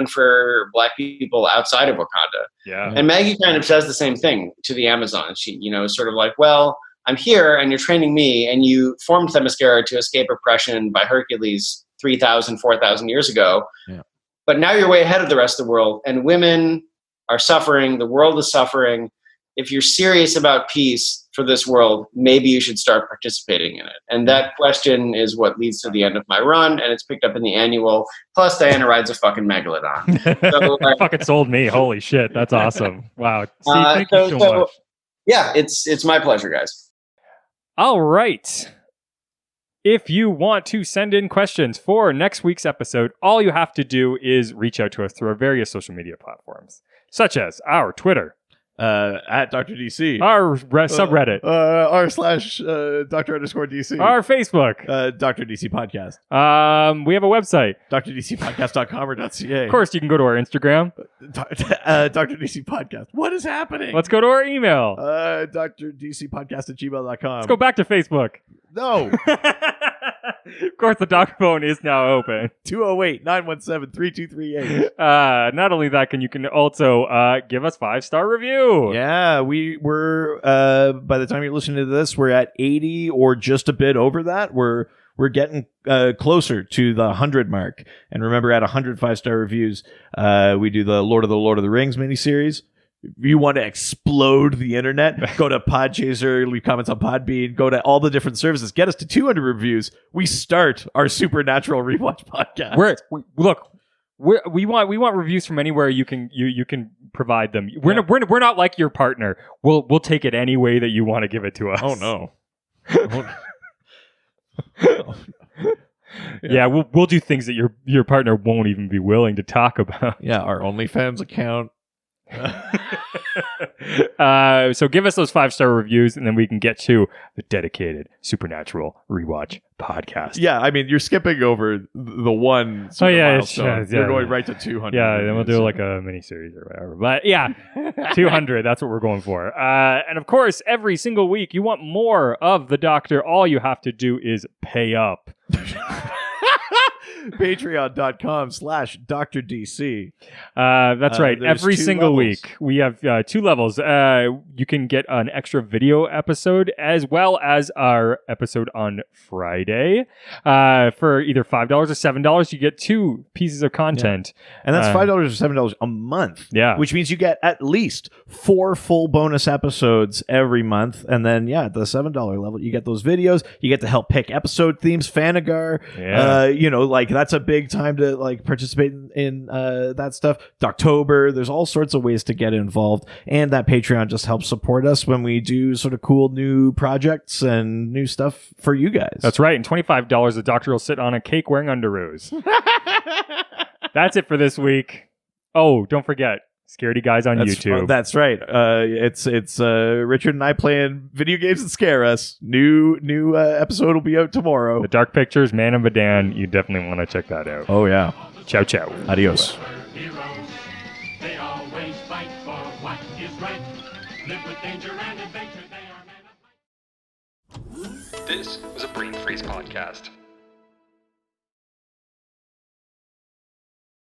for Black people outside of Wakanda? Yeah. And Maggie kind of says the same thing to the Amazons. She, you know, sort of like, well, I'm here and you're training me, and you formed Themyscira to escape oppression by Hercules 3,000, 4,000 years ago. Yeah. But now you're way ahead of the rest of the world, and women are suffering. The world is suffering. If you're serious about peace for this world, maybe you should start participating in it. And that question is what leads to the end of my run, and it's picked up in the annual. Plus, Diana rides a fucking megalodon. So, fucking sold me. Holy shit. That's awesome. Wow. Thank you so much. Yeah, it's my pleasure, guys. All right. If you want to send in questions for next week's episode, all you have to do is reach out to us through our various social media platforms, such as our Twitter, at Dr. DC, our subreddit, r/Dr_DC, our Facebook, Dr. DC Podcast. We have a website, drdcpodcast.com or .ca. Of course, you can go to our Instagram, Dr. DC Podcast. What is happening? Let's go to our email, drdcpodcast@gmail.com. Let's go back to Facebook. No. Of course, the doctor phone is now open. 208-917-3238. Not only that, you can also give us 5-star review. Yeah, we're by the time you're listening to this, we're at 80 or just a bit over that. We're getting closer to the 100 mark. And remember, at 100 5-star reviews, we do the Lord of the Rings miniseries. you want to explode the internet, go to Podchaser, leave comments on Podbean, go to all the different services, get us to 200 reviews. We start our Supernatural Rewatch podcast. We want reviews from anywhere you can provide them. We're not like your partner. We'll take it any way that you want to give it to us. Oh no. Yeah, we'll do things that your partner won't even be willing to talk about. Yeah, our OnlyFans account. So give us those 5-star reviews, and then we can get to the dedicated Supernatural Rewatch podcast. Yeah, I mean, you're skipping over the one. Milestone. You're going right to 200. Yeah, then we'll do like a mini series or whatever. But yeah, 200. That's what we're going for. And of course, every single week, you want more of the Doctor. All you have to do is pay up. Patreon.com/DrDC. That's right. Every single levels. week we have 2 levels. You can get an extra video episode as well as our episode on Friday. For either $5 or $7, you get 2 pieces of content. Yeah. And that's $5 or $7 a month. Yeah. Which means you get at least 4 full bonus episodes every month. And then, at the $7 level, you get those videos. You get to help pick episode themes, Fanagar. Yeah. That's a big time to participate in that stuff. October, there's all sorts of ways to get involved, and that Patreon just helps support us when we do sort of cool new projects and new stuff for you guys. That's right. And $25, the Doctor will sit on a cake wearing underoos. That's it for this week. Oh, don't forget, Scaredy Guys on YouTube. That's right. It's Richard and I playing video games that scare us. New episode will be out tomorrow. The Dark Pictures, Man and Medan. You definitely want to check that out. Oh yeah. Ciao, ciao. Adios. They always fight for what is right. Live with danger and adventure. They are men of might. This was a Brain Freeze podcast.